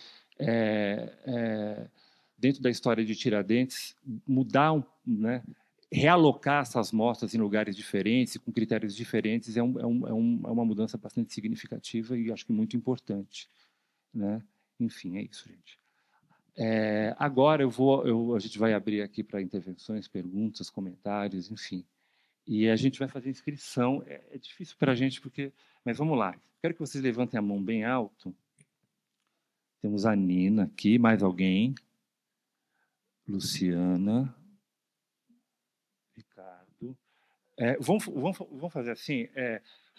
dentro da história de Tiradentes, mudar, né, realocar essas mostras em lugares diferentes, com critérios diferentes, é uma mudança bastante significativa e acho que muito importante, né? Enfim, é isso, gente. Agora a gente vai abrir aqui para intervenções, perguntas, comentários, enfim. E a gente vai fazer inscrição. É difícil para a gente, mas vamos lá. Quero que vocês levantem a mão bem alto. Temos a Nina aqui, mais alguém? Luciana, Ricardo. Vamos fazer assim,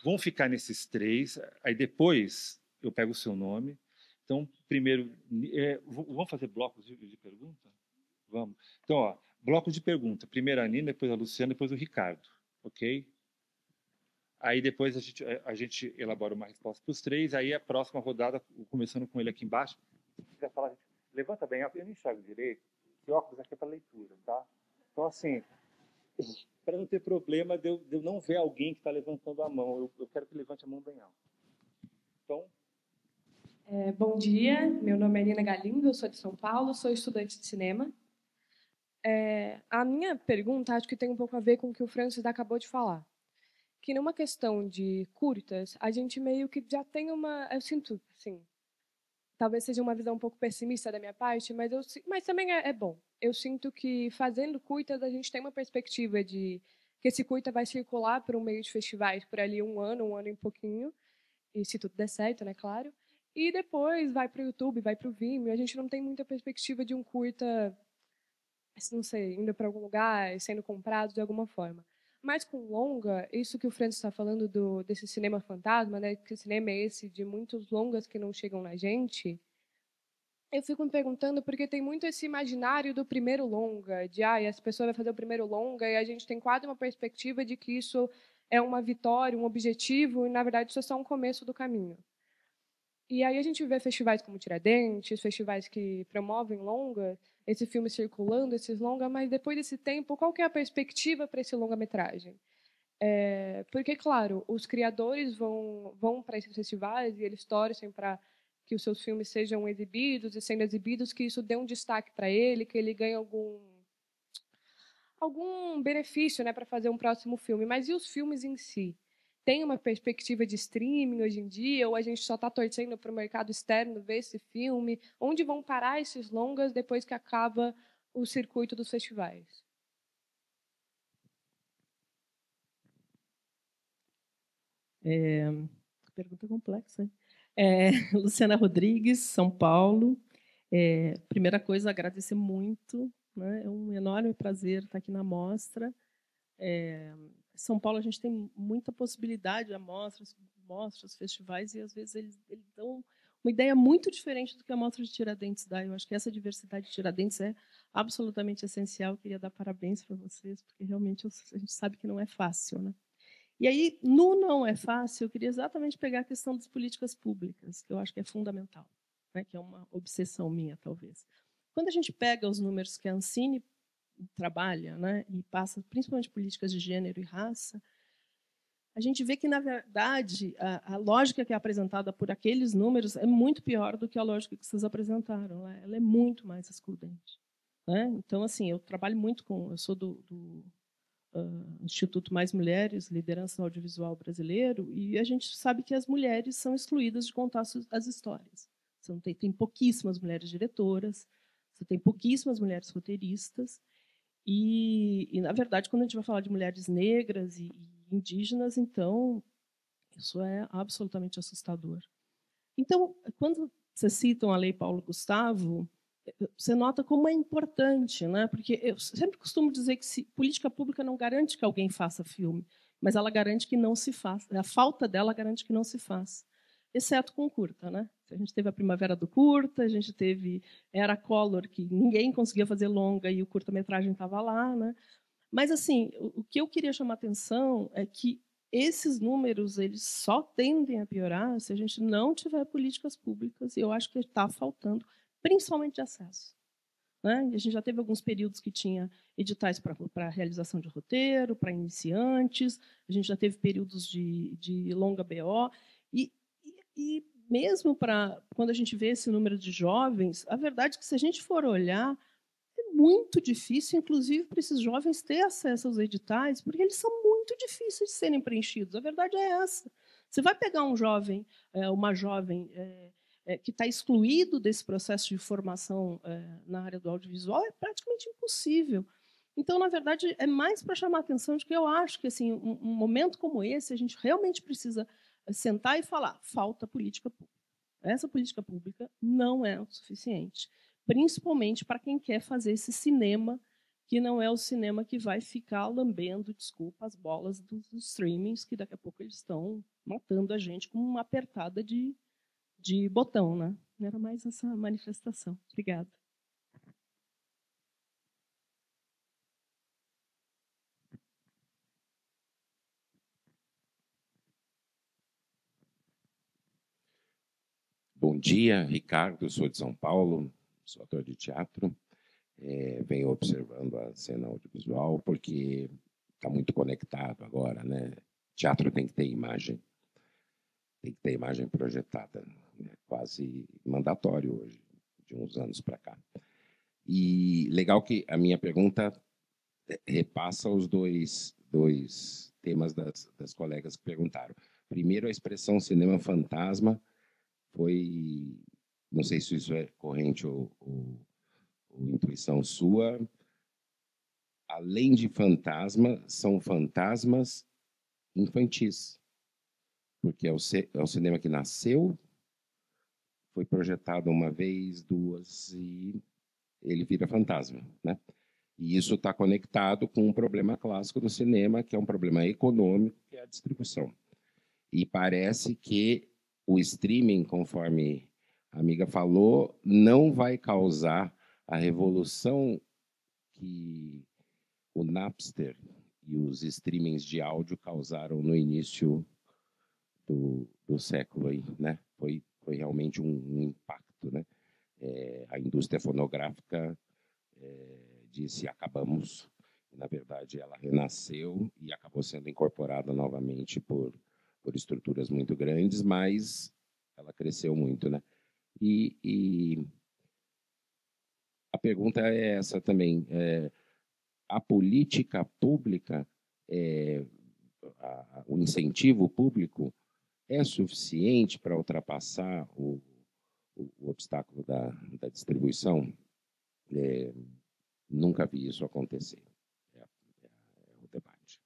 vamos ficar nesses 3, aí depois eu pego o seu nome. Então, primeiro, vamos fazer blocos de pergunta? Vamos. Então, ó, blocos de pergunta. Primeiro a Nina, depois a Luciana, depois o Ricardo. Ok? Aí depois a gente elabora uma resposta para os 3, aí a próxima rodada, começando com ele aqui embaixo. Se quiser falar, gente, levanta bem, eu não enxergo direito. Esse óculos aqui é para leitura, tá? Então, assim, para não ter problema de eu não ver alguém que está levantando a mão, eu quero que levante a mão bem alto. Então... Bom dia, meu nome é Nina Galindo, eu sou de São Paulo, sou estudante de cinema. A minha pergunta acho que tem um pouco a ver com o que o Francis acabou de falar. Que numa questão de curtas, a gente meio que já tem uma... Eu sinto, assim, talvez seja uma visão um pouco pessimista da minha parte, mas também é bom. Eu sinto que fazendo curtas a gente tem uma perspectiva de que esse curta vai circular por um meio de festivais por ali um ano e pouquinho, e se tudo der certo, né, claro. E depois vai para o YouTube, vai para o Vimeo. A gente não tem muita perspectiva de um curta, não sei, indo para algum lugar, sendo comprado de alguma forma. Mas com longa, isso que o Francis está falando desse cinema fantasma, né, que cinema é esse de muitos longas que não chegam na gente, eu fico me perguntando porque tem muito esse imaginário do primeiro longa, de essa pessoa vai fazer o primeiro longa e a gente tem quase uma perspectiva de que isso é uma vitória, um objetivo, e na verdade isso é só um começo do caminho. E aí a gente vê festivais como Tiradentes, festivais que promovem longa, esse filme circulando, esses longa, mas depois desse tempo, qual que é a perspectiva para esse longa-metragem? Porque, claro, os criadores vão para esses festivais e eles torcem para que os seus filmes sejam exibidos e sendo exibidos que isso dê um destaque para ele, que ele ganhe algum benefício, né, para fazer um próximo filme. Mas e os filmes em si? Tem uma perspectiva de streaming hoje em dia, ou a gente só está torcendo para o mercado externo ver esse filme? Onde vão parar esses longas depois que acaba o circuito dos festivais? Pergunta complexa, hein? Luciana Rodrigues, São Paulo. Primeira coisa, agradecer muito, né? É um enorme prazer estar aqui na mostra. São Paulo, a gente tem muita possibilidade de mostras, festivais, e às vezes eles dão uma ideia muito diferente do que a Mostra de Tiradentes dá. Eu acho que essa diversidade de Tiradentes é absolutamente essencial. Eu queria dar parabéns para vocês, porque realmente a gente sabe que não é fácil, né? E aí, no não é fácil, eu queria exatamente pegar a questão das políticas públicas, que eu acho que é fundamental, né? Que é uma obsessão minha, talvez. Quando a gente pega os números que a Ancine trabalha, né, e passa principalmente políticas de gênero e raça, a gente vê que, na verdade, a lógica que é apresentada por aqueles números é muito pior do que a lógica que vocês apresentaram. Né? Ela é muito mais excludente. Né? Então, assim, eu trabalho muito com... Eu sou do Instituto Mais Mulheres, Liderança no Audiovisual Brasileiro, e a gente sabe que as mulheres são excluídas de contar as histórias. Você não tem pouquíssimas mulheres diretoras, você tem pouquíssimas mulheres roteiristas, e, na verdade, quando a gente vai falar de mulheres negras e indígenas, então, isso é absolutamente assustador. Então, quando vocês citam a Lei Paulo Gustavo, você nota como é importante, né? Porque eu sempre costumo dizer que política pública não garante que alguém faça filme, mas ela garante que não se faça. A falta dela garante que não se faça, exceto com curta, né? A gente teve a Primavera do Curta, a gente teve Era Collor, que ninguém conseguia fazer longa e o curta-metragem estava lá, né? Mas assim, o que eu queria chamar a atenção é que esses números eles só tendem a piorar se a gente não tiver políticas públicas, e eu acho que está faltando, principalmente de acesso. Né? A gente já teve alguns períodos que tinha editais para realização de roteiro, para iniciantes, a gente já teve períodos de longa BO, e mesmo para quando a gente vê esse número de jovens, a verdade é que, se a gente for olhar, é muito difícil, inclusive, para esses jovens ter acesso aos editais, porque eles são muito difíceis de serem preenchidos. A verdade é essa. Você vai pegar um jovem, uma jovem que está excluído desse processo de formação na área do audiovisual, é praticamente impossível. Então, na verdade, é mais para chamar a atenção de que eu acho que, assim, um momento como esse, a gente realmente precisa sentar e falar: falta política pública. Essa política pública não é o suficiente, principalmente para quem quer fazer esse cinema, que não é o cinema que vai ficar lambendo, desculpa, as bolas dos streamings, que daqui a pouco eles estão matando a gente com uma apertada de botão. Né? Era mais essa manifestação. Obrigada. Bom dia, Ricardo, sou de São Paulo, sou ator de teatro, venho observando a cena audiovisual porque está muito conectado agora, né? Teatro tem que ter imagem projetada, é quase mandatório hoje, de uns anos para cá. E legal que a minha pergunta repassa os dois temas das colegas que perguntaram. Primeiro, a expressão cinema fantasma foi, não sei se isso é corrente ou intuição sua, além de fantasma, são fantasmas infantis, porque é o cinema que nasceu, foi projetado uma vez, duas, e ele vira fantasma, né? E isso está conectado com um problema clássico do cinema, que é um problema econômico, que é a distribuição. E parece que o streaming, conforme a amiga falou, não vai causar a revolução que o Napster e os streamings de áudio causaram no início do século aí, né? Foi realmente um impacto, né? A indústria fonográfica disse acabamos. Na verdade, ela renasceu e acabou sendo incorporada novamente por estruturas muito grandes, mas ela cresceu muito, né? E a pergunta é essa também: a política pública, o incentivo público é suficiente para ultrapassar o obstáculo da distribuição? Nunca vi isso acontecer. É o debate.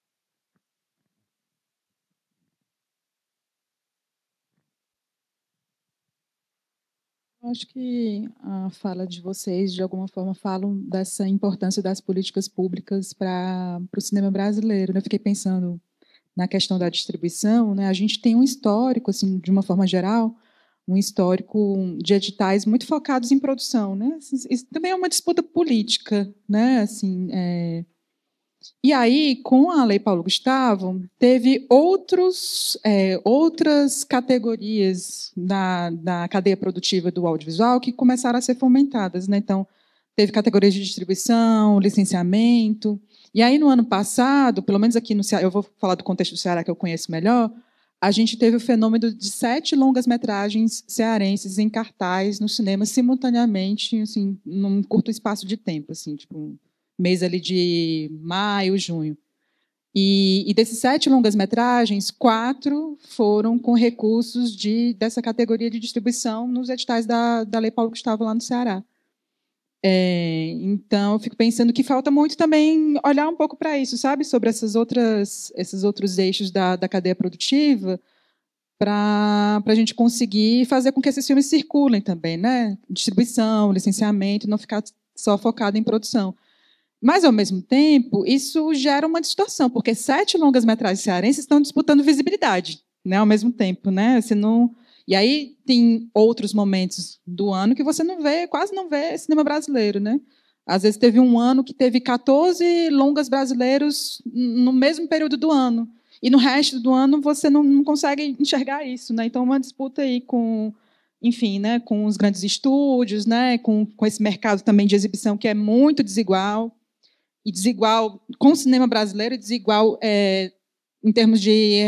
Eu acho que a fala de vocês, de alguma forma, falam dessa importância das políticas públicas para o cinema brasileiro. Eu fiquei pensando na questão da distribuição, né? A gente tem um histórico, assim, de uma forma geral, um histórico de editais muito focados em produção, né? Isso também é uma disputa política, né? Assim, E aí, com a Lei Paulo Gustavo, teve outras categorias da cadeia produtiva do audiovisual que começaram a ser fomentadas, né? Então, teve categorias de distribuição, licenciamento. E aí, no ano passado, pelo menos aqui no Ceará, eu vou falar do contexto do Ceará que eu conheço melhor, a gente teve o fenômeno de 7 longas-metragens cearenses em cartaz no cinema simultaneamente, assim, num curto espaço de tempo, assim, tipo, mês ali de maio, junho. E desses 7 longas-metragens, 4 foram com recursos dessa categoria de distribuição nos editais da Lei Paulo Gustavo lá no Ceará. Então, eu fico pensando que falta muito também olhar um pouco para isso, sabe? Sobre esses outros eixos da cadeia produtiva, para a gente conseguir fazer com que esses filmes circulem também, né? Distribuição, licenciamento, não ficar só focado em produção. Mas, ao mesmo tempo, isso gera uma distorção, porque 7 longas-metragens cearenses estão disputando visibilidade, né, ao mesmo tempo. Né? Você não... E aí tem outros momentos do ano que você não vê, quase não vê cinema brasileiro. Né? Às vezes teve um ano que teve 14 longas brasileiros no mesmo período do ano. E no resto do ano você não consegue enxergar isso. Né? Então, uma disputa aí com... Enfim, né, com os grandes estúdios, né, com esse mercado também de exibição que é muito desigual. E desigual com o cinema brasileiro, desigual em termos de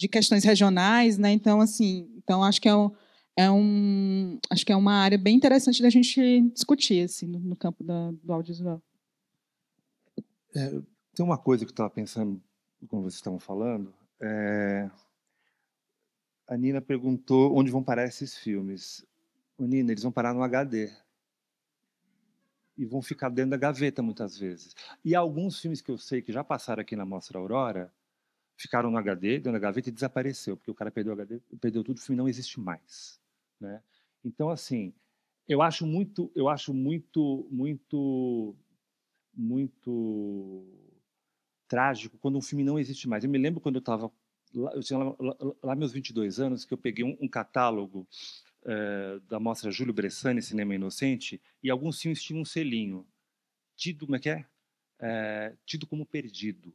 questões regionais, né? Então, assim, acho que acho que é uma área bem interessante da gente discutir assim, no campo do audiovisual. Tem uma coisa que eu estava pensando quando vocês estavam falando. A Nina perguntou onde vão parar esses filmes. Nina, eles vão parar no HD. E vão ficar dentro da gaveta, muitas vezes. E alguns filmes que eu sei que já passaram aqui na Mostra Aurora ficaram no HD, dentro da gaveta, e desapareceu, porque o cara perdeu o HD, perdeu tudo, o filme não existe mais. Né? Então, assim, eu acho muito trágico quando um filme não existe mais. Eu me lembro quando eu tinha lá meus 22 anos, que eu peguei um catálogo da mostra Júlio Bressani, Cinema Inocente, e alguns filmes tinham um selinho, tido como perdido.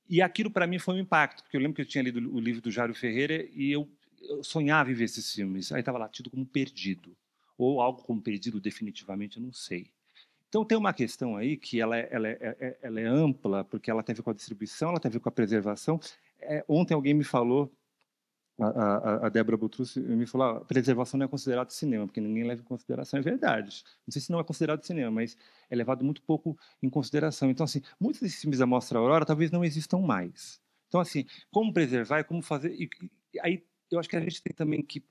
E aquilo, para mim, foi um impacto, porque eu lembro que eu tinha lido o livro do Jário Ferreira e eu sonhava em ver esses filmes. Aí estava lá, tido como perdido. Ou algo como perdido definitivamente, eu não sei. Então, tem uma questão aí que ela é ampla, porque ela tem a ver com a distribuição, ela tem a ver com a preservação. Ontem alguém me falou, a Débora Botrus me falou, a preservação não é considerada cinema, porque ninguém leva em consideração. É verdade. Não sei se não é considerado cinema, mas é levado muito pouco em consideração. Então, assim, muitos desses filmes da Mostra Aurora talvez não existam mais. Então, assim, como preservar e como fazer... aí, eu acho que a gente tem também que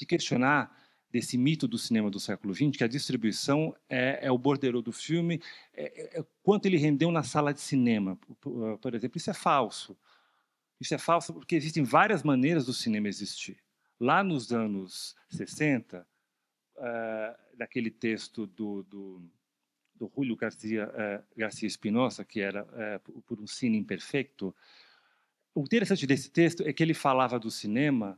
questionar desse mito do cinema do século XX, que a distribuição é o borderô do filme, quanto ele rendeu na sala de cinema, por exemplo. Isso é falso. Isso é falso porque existem várias maneiras do cinema existir. Lá nos anos 60, naquele texto do Julio Garcia Espinosa, que era Por um Cine Imperfeito, o interessante desse texto é que ele falava do cinema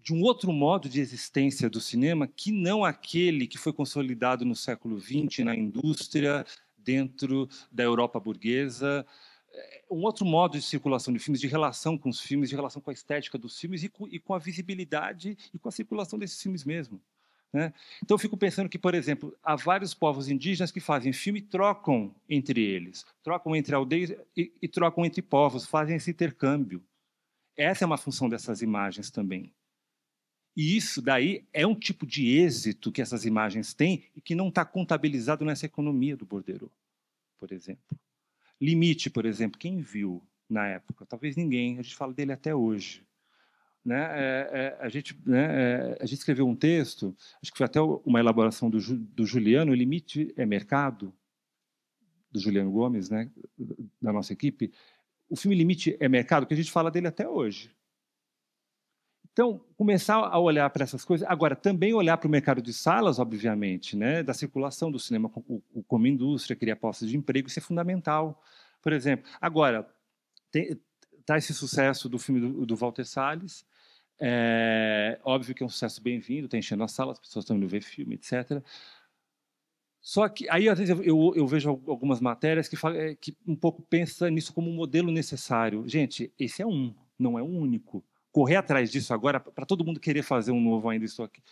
de um outro modo de existência do cinema que não aquele que foi consolidado no século XX na indústria, dentro da Europa burguesa, um outro modo de circulação de filmes, de relação com os filmes, de relação com a estética dos filmes e com a visibilidade e com a circulação desses filmes mesmo. Né? Então, eu fico pensando que, por exemplo, há vários povos indígenas que fazem filme e trocam entre eles, trocam entre aldeias e trocam entre povos, fazem esse intercâmbio. Essa é uma função dessas imagens também. E isso daí é um tipo de êxito que essas imagens têm e que não está contabilizado nessa economia do borderô, por exemplo. Limite, por exemplo, quem viu na época? Talvez ninguém, a gente fala dele até hoje. Né? A gente escreveu um texto, acho que foi até uma elaboração do Juliano, Limite é Mercado, do Juliano Gomes, né? Da nossa equipe. O filme Limite é Mercado, que a gente fala dele até hoje. Então, começar a olhar para essas coisas. Agora, também olhar para o mercado de salas, obviamente, né, da circulação do cinema como indústria, criar postos de emprego, isso é fundamental. Por exemplo, agora, está esse sucesso do filme do Walter Salles. Óbvio que é um sucesso bem-vindo, está enchendo a sala, as pessoas estão indo ver filme, etc. Só que, aí, às vezes, eu vejo algumas matérias que um pouco pensam nisso como um modelo necessário. Gente, esse é não é o único. Correr atrás disso agora, para todo mundo querer fazer um novo ainda isso aqui,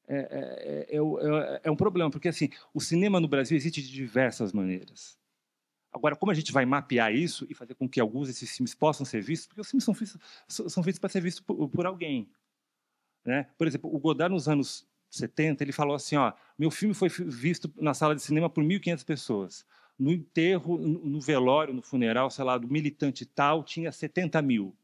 é um problema, porque assim, o cinema no Brasil existe de diversas maneiras. Agora, como a gente vai mapear isso e fazer com que alguns desses filmes possam ser vistos, porque os filmes são feitos para ser vistos por alguém. Né? Por exemplo, o Godard, nos anos 70, ele falou assim, meu filme foi visto na sala de cinema por 1.500 pessoas. No enterro, no velório, no funeral, sei lá, do militante tal, tinha 70 mil.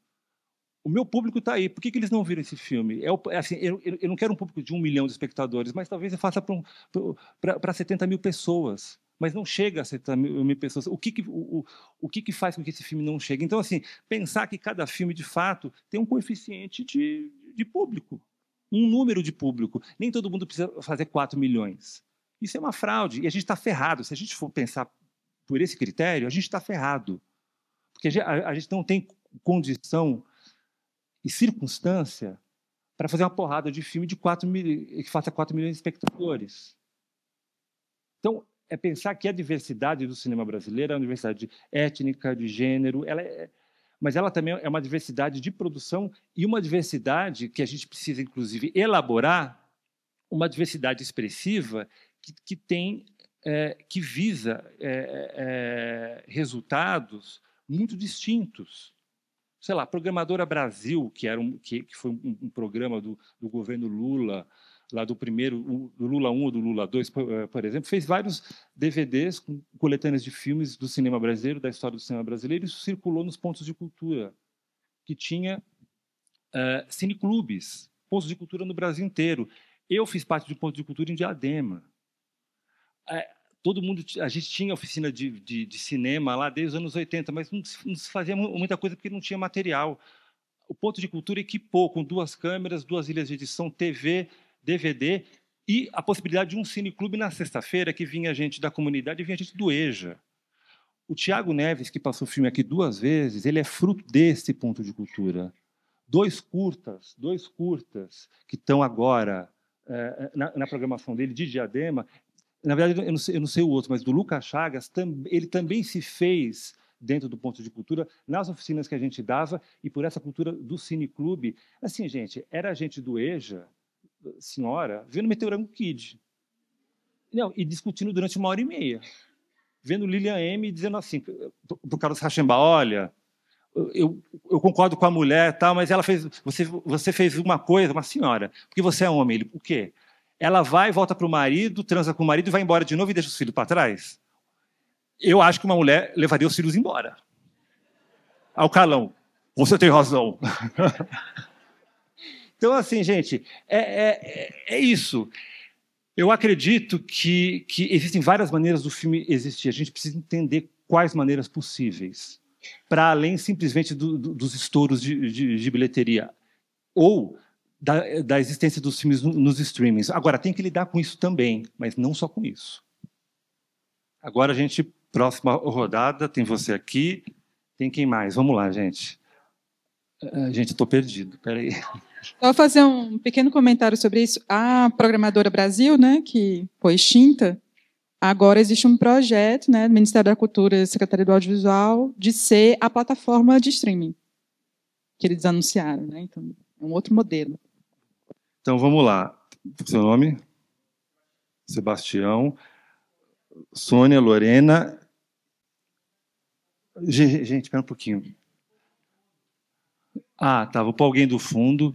O meu público está aí. Por que eles não viram esse filme? Assim, eu não quero um público de 1 milhão de espectadores, mas talvez eu faça para 70 mil pessoas. Mas não chega a 70 mil pessoas. O que faz com que esse filme não chegue? Então, assim, pensar que cada filme, de fato, tem um coeficiente de público, um número de público. Nem todo mundo precisa fazer 4 milhões. Isso é uma fraude. E a gente está ferrado. Se a gente for pensar por esse critério, a gente está ferrado. Porque a gente não tem condição e circunstância para fazer uma porrada de filme que faça 4 milhões de espectadores. Então, é pensar que a diversidade do cinema brasileiro é uma diversidade étnica, de gênero, mas ela também é uma diversidade de produção e uma diversidade que a gente precisa, inclusive, elaborar, uma diversidade expressiva que visa resultados muito distintos. Sei lá, Programadora Brasil, que foi um programa do governo Lula, lá do Lula 1 ou do Lula 2, por exemplo, fez vários DVDs com coletâneas de filmes do cinema brasileiro, da história do cinema brasileiro, e isso circulou nos pontos de cultura, que tinha cineclubes, pontos de cultura no Brasil inteiro. Eu fiz parte de um ponto de cultura em Diadema. A gente tinha oficina de cinema lá desde os anos 80, mas não se fazia muita coisa porque não tinha material. O ponto de cultura equipou com 2 câmeras, 2 ilhas de edição, TV, DVD e a possibilidade de um cineclube na sexta-feira que vinha gente da comunidade e vinha gente do EJA. O Tiago Neves, que passou o filme aqui 2 vezes, ele é fruto desse ponto de cultura. 2 curtas que estão agora na programação dele de Diadema. Na verdade, eu não sei o outro, mas do Lucas Chagas, ele também se fez dentro do ponto de cultura, nas oficinas que a gente dava, e por essa cultura do cineclube. Assim, gente, era a gente do EJA, senhora, vendo Meteorango Kid. Não, e discutindo durante 1h30. Vendo Lilian M dizendo assim, para o Carlos Rachemba, olha, eu concordo com a mulher, tal, mas ela fez, você fez uma coisa, uma senhora, porque você é homem. Ele, o quê? Ela vai, volta para o marido, transa com o marido e vai embora de novo e deixa os filhos para trás? Eu acho que uma mulher levaria os filhos embora. Ao calão. Você tem razão. Então, assim, gente, é isso. Eu acredito que existem várias maneiras do filme existir. A gente precisa entender quais maneiras possíveis, para além simplesmente dos estouros de bilheteria ou da existência dos filmes nos streamings. Agora, tem que lidar com isso também, mas não só com isso. Agora, próxima rodada, tem você aqui, tem quem mais? Vamos lá, gente. Gente, estou perdido, peraí. Vou fazer um pequeno comentário sobre isso. A Programadora Brasil, né, que foi extinta, agora existe um projeto, né, do Ministério da Cultura e Secretaria do Audiovisual, de ser a plataforma de streaming que eles anunciaram. Né? Então, é um outro modelo. Então, vamos lá. Seu nome? Sebastião. Sônia, Lorena. Gente, espera um pouquinho. Ah, tá. Vou pôr alguém do fundo.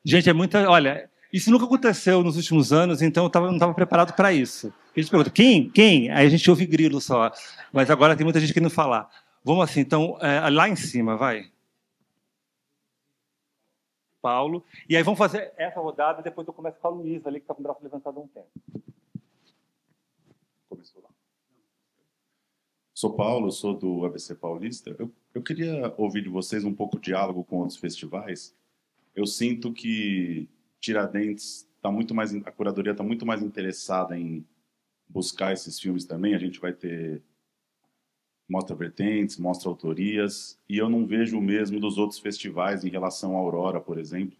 Gente, é muita... Olha, isso nunca aconteceu nos últimos anos, então eu não estava preparado para isso. A gente pergunta, quem? Aí a gente ouve grilo só. Mas agora tem muita gente querendo falar. Vamos assim, então, lá em cima, vai. Paulo. E aí vamos fazer essa rodada e depois eu começo com a Luísa ali, que está com o braço levantado há um tempo. Começou lá. Sou Paulo, sou do ABC Paulista. Eu queria ouvir de vocês um pouco de diálogo com outros festivais. Eu sinto que Tiradentes a curadoria está muito mais interessada em buscar esses filmes também. A gente vai ter mostra vertentes, mostra autorias, e eu não vejo o mesmo dos outros festivais em relação à Aurora, por exemplo.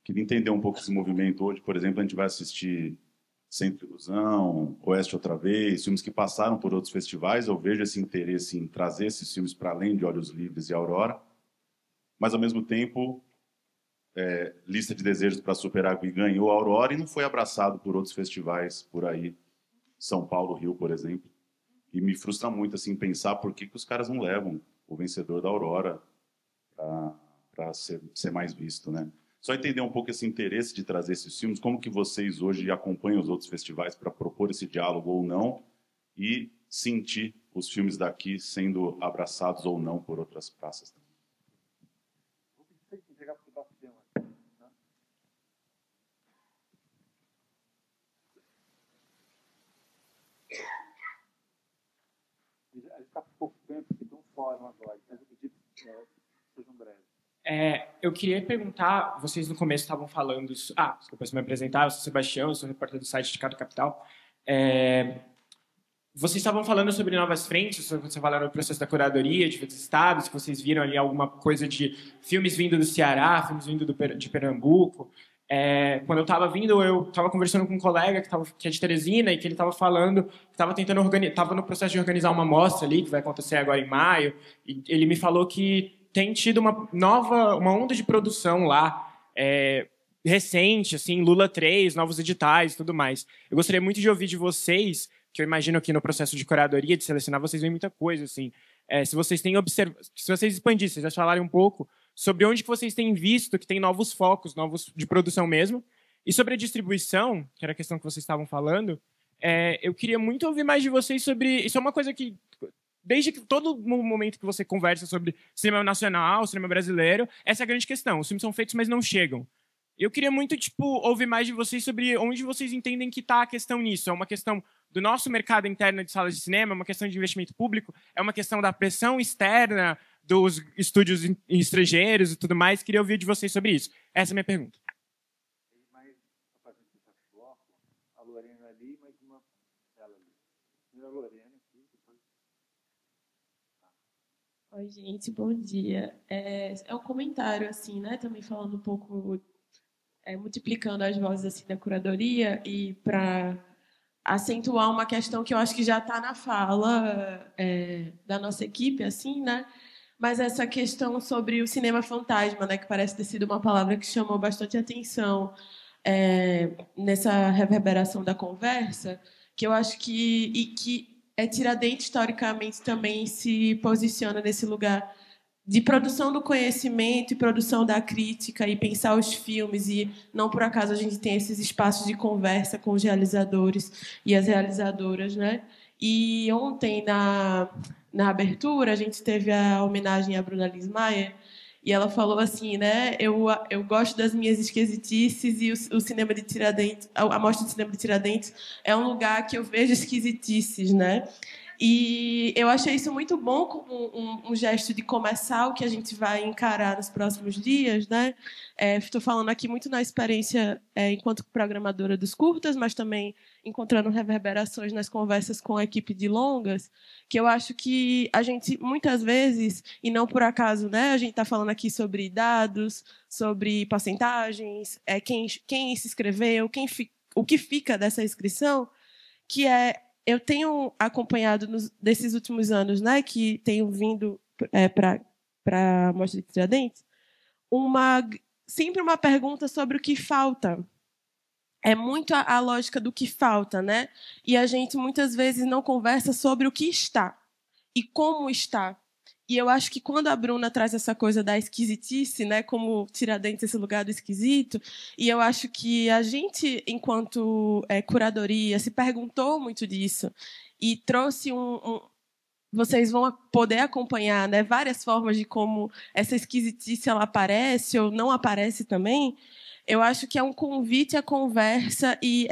Queria entender um pouco esse movimento hoje. Por exemplo, a gente vai assistir Centro Ilusão, Oeste Outra Vez, filmes que passaram por outros festivais. Eu vejo esse interesse em trazer esses filmes para além de Olhos Livres e Aurora, mas, ao mesmo tempo, Lista de Desejos para Superar e ganhou a Aurora e não foi abraçado por outros festivais por aí, São Paulo, Rio, por exemplo. E me frustra muito assim pensar por que os caras não levam o vencedor da Aurora para ser mais visto, né? Só entender um pouco esse interesse de trazer esses filmes, como que vocês hoje acompanham os outros festivais para propor esse diálogo ou não, e sentir os filmes daqui sendo abraçados ou não por outras praças. Está pouco tempo, então fórum agora, mas eu pedi que sejam breves. Eu queria perguntar, vocês no começo estavam falando... desculpa, se me apresentar, eu sou Sebastião, eu sou repórter do site de Cado Capital. Vocês estavam falando sobre novas frentes, você falaram do processo da curadoria de outros estados, que vocês viram ali alguma coisa de filmes vindo do Ceará, filmes vindo de Pernambuco. Quando eu estava vindo, eu estava conversando com um colega que é de Teresina e que ele estava falando que estava no processo de organizar uma mostra ali, que vai acontecer agora em maio, e ele me falou que tem tido uma onda de produção lá, recente, assim, Lula 3, novos editais e tudo mais. Eu gostaria muito de ouvir de vocês, que eu imagino que no processo de curadoria, de selecionar, vocês veem muita coisa, assim. Se vocês têm se vocês expandissem, já falarem um pouco sobre onde que vocês têm visto que tem novos focos, novos de produção mesmo, e sobre a distribuição, que era a questão que vocês estavam falando, eu queria muito ouvir mais de vocês sobre... Isso é uma coisa que, desde que todo momento que você conversa sobre cinema nacional, cinema brasileiro, essa é a grande questão. Os filmes são feitos, mas não chegam. Eu queria muito ouvir mais de vocês sobre onde vocês entendem que está a questão nisso. É uma questão do nosso mercado interno de salas de cinema, é uma questão de investimento público, é uma questão da pressão externa dos estúdios estrangeiros e tudo mais. Queria ouvir de vocês sobre isso. Essa é a minha pergunta. A Lorena ali, mais uma ela ali. Primeiro a Lorena aqui, depois... Oi, gente, bom dia. É um comentário, assim, né? Também falando um pouco, multiplicando as vozes assim, da curadoria e para acentuar uma questão que eu acho que já está na fala da nossa equipe, assim, né? Mas essa questão sobre o cinema fantasma, né? Que parece ter sido uma palavra que chamou bastante atenção nessa reverberação da conversa, que eu acho que Tiradentes, historicamente, também se posiciona nesse lugar de produção do conhecimento e produção da crítica e pensar os filmes, e não por acaso a gente tem esses espaços de conversa com os realizadores e as realizadoras, né? E ontem, na abertura, a gente teve a homenagem a Bruna Lins Mayer, E ela falou assim, né? Eu gosto das minhas esquisitices e o cinema de Tiradentes, a mostra de cinema de Tiradentes é um lugar que eu vejo esquisitices, né? E eu achei isso muito bom como um gesto de começar o que a gente vai encarar nos próximos dias, né? Estou falando aqui muito na experiência enquanto programadora dos curtas, mas também encontrando reverberações nas conversas com a equipe de longas, que eu acho que a gente, muitas vezes, e não por acaso, né? A gente está falando aqui sobre dados, sobre porcentagens, quem se inscreveu, o que fica dessa inscrição, que eu tenho acompanhado desses últimos anos, né, que tenho vindo para a Mostra de Tiradentes, sempre uma pergunta sobre o que falta. É muito a lógica do que falta, né? E a gente muitas vezes não conversa sobre o que está e como está. E eu acho que quando a Bruna traz essa coisa da esquisitice, né, como Tiradentes, esse lugar do esquisito, e eu acho que a gente, enquanto curadoria, se perguntou muito disso e trouxe vocês vão poder acompanhar, né, várias formas de como essa esquisitice ela aparece ou não aparece também. Eu acho que é um convite à conversa e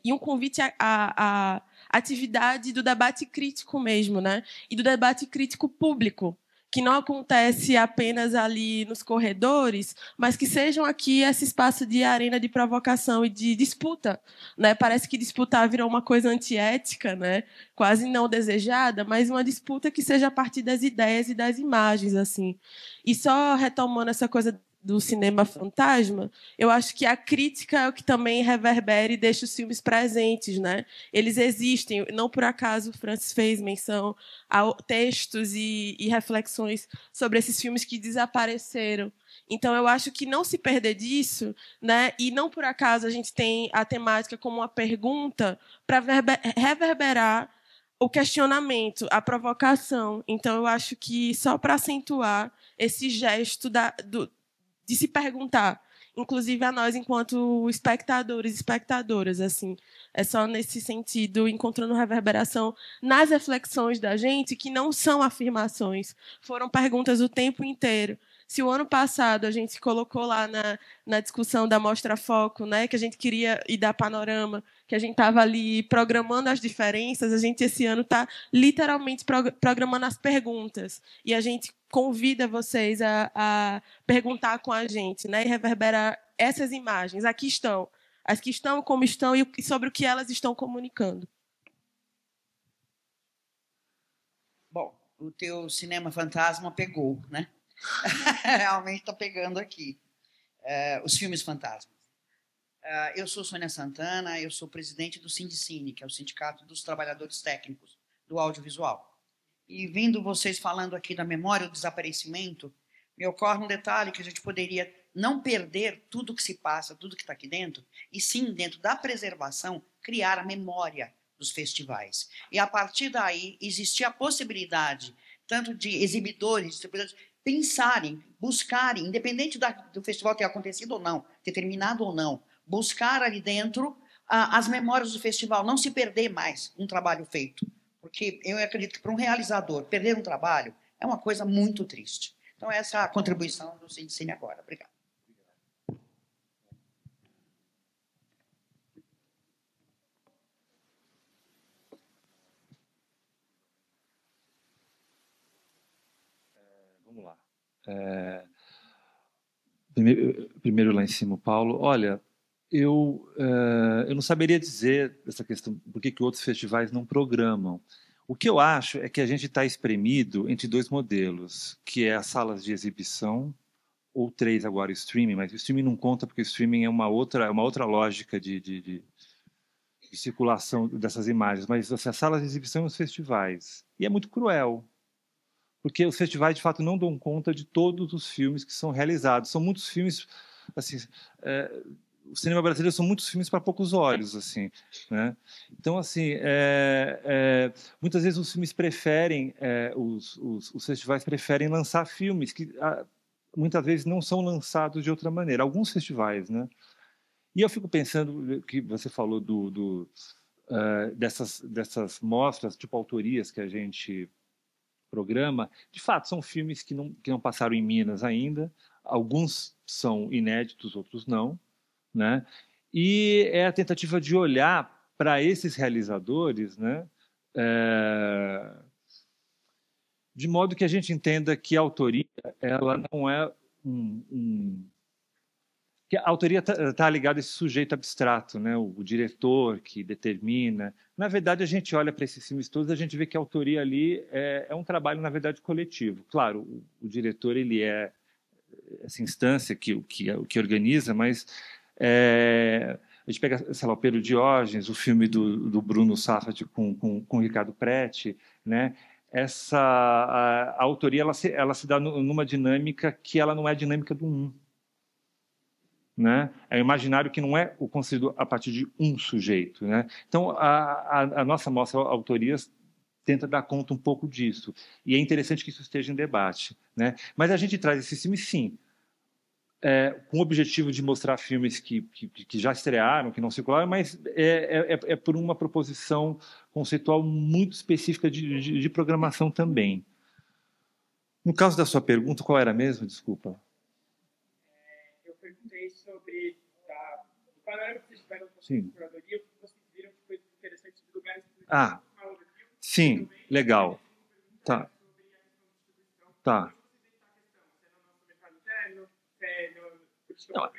um convite à atividade do debate crítico mesmo, né? E do debate crítico público, que não acontece apenas ali nos corredores, mas que sejam aqui esse espaço de arena de provocação e de disputa, né? Parece que disputar virou uma coisa antiética, né? Quase não desejada, mas uma disputa que seja a partir das ideias e das imagens, assim. E só retomando essa coisa do cinema fantasma, eu acho que a crítica é o que também reverbera e deixa os filmes presentes, né? Eles existem, não por acaso o Francis fez menção a textos e reflexões sobre esses filmes que desapareceram. Então, eu acho que não se perder disso, né? E não por acaso a gente tem a temática como uma pergunta para reverberar o questionamento, a provocação. Então, eu acho que só para acentuar esse gesto de se perguntar, inclusive a nós enquanto espectadores e espectadoras, assim, é só nesse sentido, encontrando reverberação nas reflexões da gente, que não são afirmações, foram perguntas o tempo inteiro. Se o ano passado a gente colocou lá na discussão da Mostra Foco, né, que a gente queria ir dar panorama, que a gente estava ali programando as diferenças, a gente esse ano está literalmente programando as perguntas. E a gente convida vocês a perguntar com a gente, né, e reverberar essas imagens. Aqui estão. As que estão, como estão e sobre o que elas estão comunicando. Bom, o teu cinema fantasma pegou, né? Realmente está pegando aqui. Os filmes fantasmas. Eu sou Sônia Santana, eu sou presidente do Sindicine, que é o Sindicato dos Trabalhadores Técnicos do Audiovisual. E vindo vocês falando aqui da memória do desaparecimento, me ocorre um detalhe que a gente poderia não perder tudo que se passa, tudo que está aqui dentro, e sim, dentro da preservação, criar a memória dos festivais. E, a partir daí, existia a possibilidade, tanto de exibidores, distribuidores, pensarem, buscarem, independente do festival ter acontecido ou não, ter terminado ou não, buscar ali dentro as memórias do festival, não se perder mais um trabalho feito. Porque eu acredito que para um realizador perder um trabalho é uma coisa muito triste. Então, essa é a contribuição do Sindicine agora. Obrigado. Vamos lá. Primeiro lá em cima, Paulo. Olha, eu não saberia dizer essa questão, por que outros festivais não programam. O que eu acho é que a gente está espremido entre dois modelos, que é as salas de exibição, ou 3 agora o streaming, mas o streaming não conta porque o streaming é uma outra lógica de circulação dessas imagens, mas assim, as salas de exibição e os festivais. E é muito cruel, porque os festivais, de fato, não dão conta de todos os filmes que são realizados. São muitos filmes, assim, o cinema brasileiro são muitos filmes para poucos olhos, assim, né? Então, assim, muitas vezes os filmes preferem, os festivais preferem lançar filmes que muitas vezes não são lançados de outra maneira. Alguns festivais, né? E eu fico pensando que você falou dessas mostras, tipo autorias que a gente programa, de fato, são filmes que não passaram em Minas ainda. Alguns são inéditos, outros não, né? E é a tentativa de olhar para esses realizadores, né? De modo que a gente entenda que a autoria ela não é que a autoria está ligada a esse sujeito abstrato, né? O diretor que determina. Na verdade, a gente olha para esses filmes todos, a gente vê que a autoria ali é um trabalho, na verdade, coletivo. Claro, o diretor ele é essa instância que organiza, mas a gente pega, sei lá, o Pedro Diógenes, o filme do Bruno Safdie com o Ricardo Preti, né? A autoria ela se dá numa dinâmica que ela não é a dinâmica do um. Né? É um imaginário que não é o construído a partir de um sujeito. Né? Então, a nossa mostra Autorias tenta dar conta um pouco disso. E é interessante que isso esteja em debate. Né? Mas a gente traz esse filme, sim, com o objetivo de mostrar filmes que já estrearam, que não circularam, mas é por uma proposição conceitual muito específica de programação também. No caso da sua pergunta, qual era mesmo? Desculpa. Eu perguntei sobre o panorama que vocês tiveram com a curadoria, o que vocês viram de coisas interessantes de lugares que sim, legal. Tá. Não,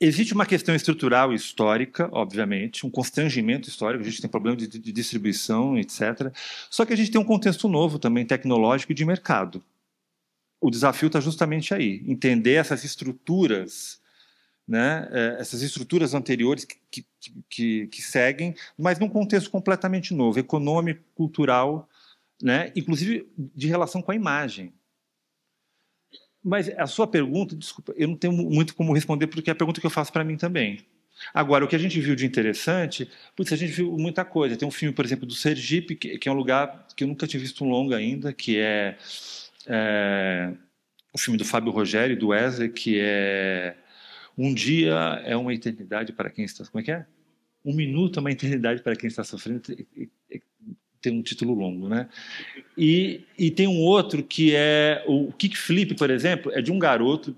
existe uma questão estrutural e histórica, obviamente, um constrangimento histórico, a gente tem problema de distribuição, etc. Só que a gente tem um contexto novo também, tecnológico e de mercado. O desafio está justamente aí, entender essas estruturas, né, essas estruturas anteriores que seguem, mas num contexto completamente novo, econômico, cultural, né, inclusive de relação com a imagem. Mas a sua pergunta, desculpa, eu não tenho muito como responder, porque é a pergunta que eu faço para mim também. Agora, o que a gente viu de interessante, a gente viu muita coisa. Tem um filme, por exemplo, do Sergipe, que é um lugar que eu nunca tinha visto um longa ainda, que é o filme do Fábio Rogério e do Wesley, que é Um Dia é uma Eternidade para quem está... Como é que é? Um Minuto é uma Eternidade para quem está sofrendo. Tem um título longo, né? E tem um outro que é o Kickflip, por exemplo, é de um garoto,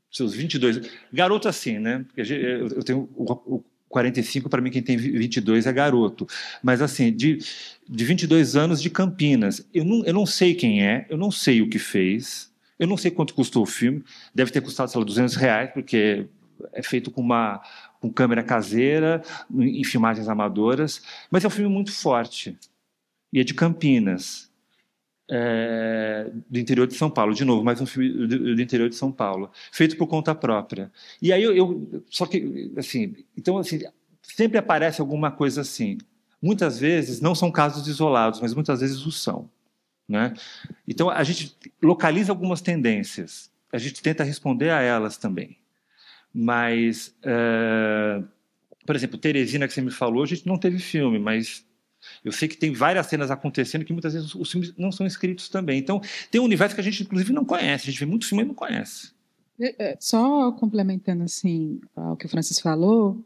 seus 22 anos. Garoto assim, né? Eu tenho o 45, para mim quem tem 22 é garoto. Mas assim, de 22 anos de Campinas. Eu não sei quem é, eu não sei o que fez, eu não sei quanto custou o filme, deve ter custado, sei lá, R$200, porque é feito com câmera caseira, em filmagens amadoras, mas é um filme muito forte. E é de Campinas, do interior de São Paulo. De novo, mais um filme do interior de São Paulo, feito por conta própria. E aí só que, assim, então, assim, sempre aparece alguma coisa assim. Muitas vezes não são casos isolados, mas muitas vezes o são. Né? Então, a gente localiza algumas tendências, a gente tenta responder a elas também. Mas, por exemplo, Teresina, que você me falou, a gente não teve filme, mas eu sei que tem várias cenas acontecendo que muitas vezes os filmes não são escritos também. Então, tem um universo que a gente, inclusive, não conhece. A gente vê muito filme e não conhece. Só complementando assim, o que o Francis falou,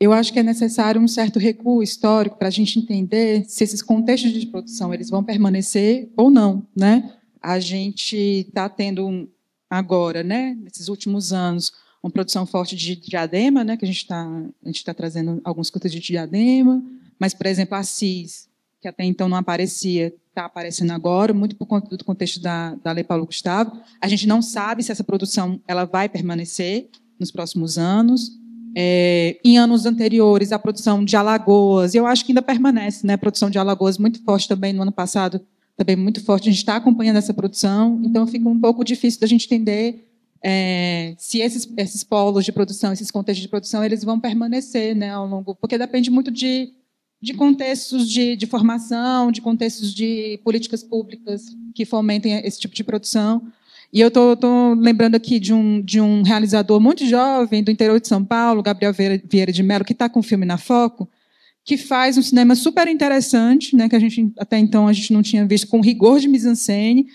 eu acho que é necessário um certo recuo histórico para a gente entender se esses contextos de produção eles vão permanecer ou não. Né? A gente está tendo agora, né, nesses últimos anos, uma produção forte de Diadema, né, que a gente está trazendo alguns curtas de Diadema, mas, por exemplo, a Assis, que até então não aparecia, está aparecendo agora, muito por conta do contexto da Lei Paulo Gustavo. A gente não sabe se essa produção ela vai permanecer nos próximos anos. Em anos anteriores, a produção de Alagoas, eu acho que ainda permanece, né, a produção de Alagoas muito forte também no ano passado, também muito forte. A gente está acompanhando essa produção, então fica um pouco difícil da gente entender se esses polos de produção, esses contextos de produção, eles vão permanecer, né, ao longo, porque depende muito de contextos de formação, de contextos de políticas públicas que fomentem esse tipo de produção. E eu estou lembrando aqui de um realizador muito jovem do interior de São Paulo, Gabriel Vieira de Mello, que está com o filme na Foco, que faz um cinema super interessante, né, que até então a gente não tinha visto, com rigor de mise-en-scène,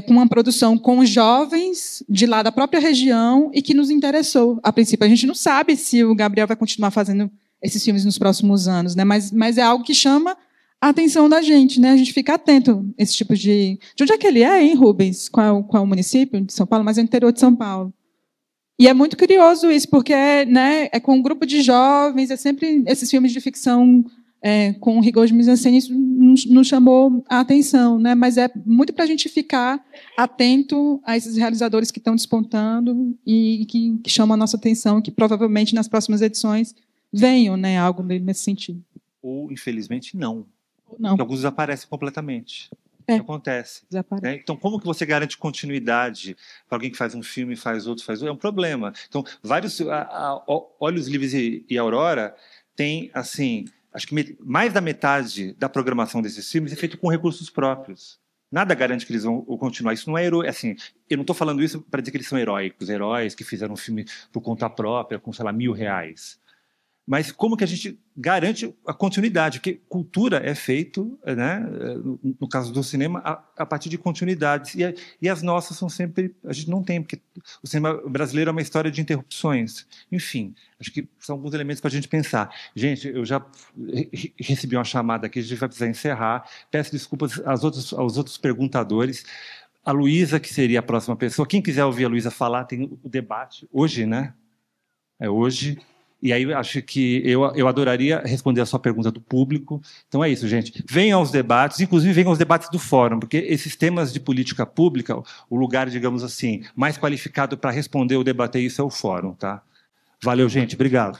com uma produção com jovens de lá da própria região e que nos interessou. A princípio, a gente não sabe se o Gabriel vai continuar fazendo esses filmes nos próximos anos, né? Mas é algo que chama a atenção da gente, né? A gente fica atento a esse tipo de... De onde é que ele é, hein, Rubens? Qual o município de São Paulo? Mas é o interior de São Paulo. E é muito curioso isso, porque né, é com um grupo de jovens, é sempre esses filmes de ficção com rigor de mise-en-scène, isso nos chamou a atenção, né? Mas é muito para a gente ficar atento a esses realizadores que estão despontando e que chamam a nossa atenção, que provavelmente nas próximas edições venham, né, algo nesse sentido. Ou, infelizmente, não. Não. Porque alguns desaparecem completamente. Acontece. Desaparece. Então, como que você garante continuidade para alguém que faz um filme, faz outro? É um problema. Então, vários... Olhos Livres e Aurora tem, assim... Acho que mais da metade da programação desses filmes é feito com recursos próprios. Nada garante que eles vão continuar. Isso não é herói. Assim, eu não estou falando isso para dizer que eles são heróicos, heróis que fizeram um filme por conta própria, com, sei lá, R$1.000. Mas como que a gente garante a continuidade? Porque cultura é feito, né, no caso do cinema, a partir de continuidades. E as nossas são sempre... A gente não tem, porque o cinema brasileiro é uma história de interrupções. Enfim, acho que são alguns elementos para a gente pensar. Gente, eu já recebi uma chamada aqui, a gente vai precisar encerrar. Peço desculpas aos outros perguntadores. A Luísa, que seria a próxima pessoa. Quem quiser ouvir a Luísa falar, tem o debate hoje, né? É hoje. E aí, acho que eu adoraria responder a sua pergunta do público. Então, é isso, gente. Venham aos debates, inclusive venham aos debates do fórum, porque esses temas de política pública, o lugar, digamos assim, mais qualificado para responder ou debater isso é o fórum. Tá? Valeu, gente. Obrigado.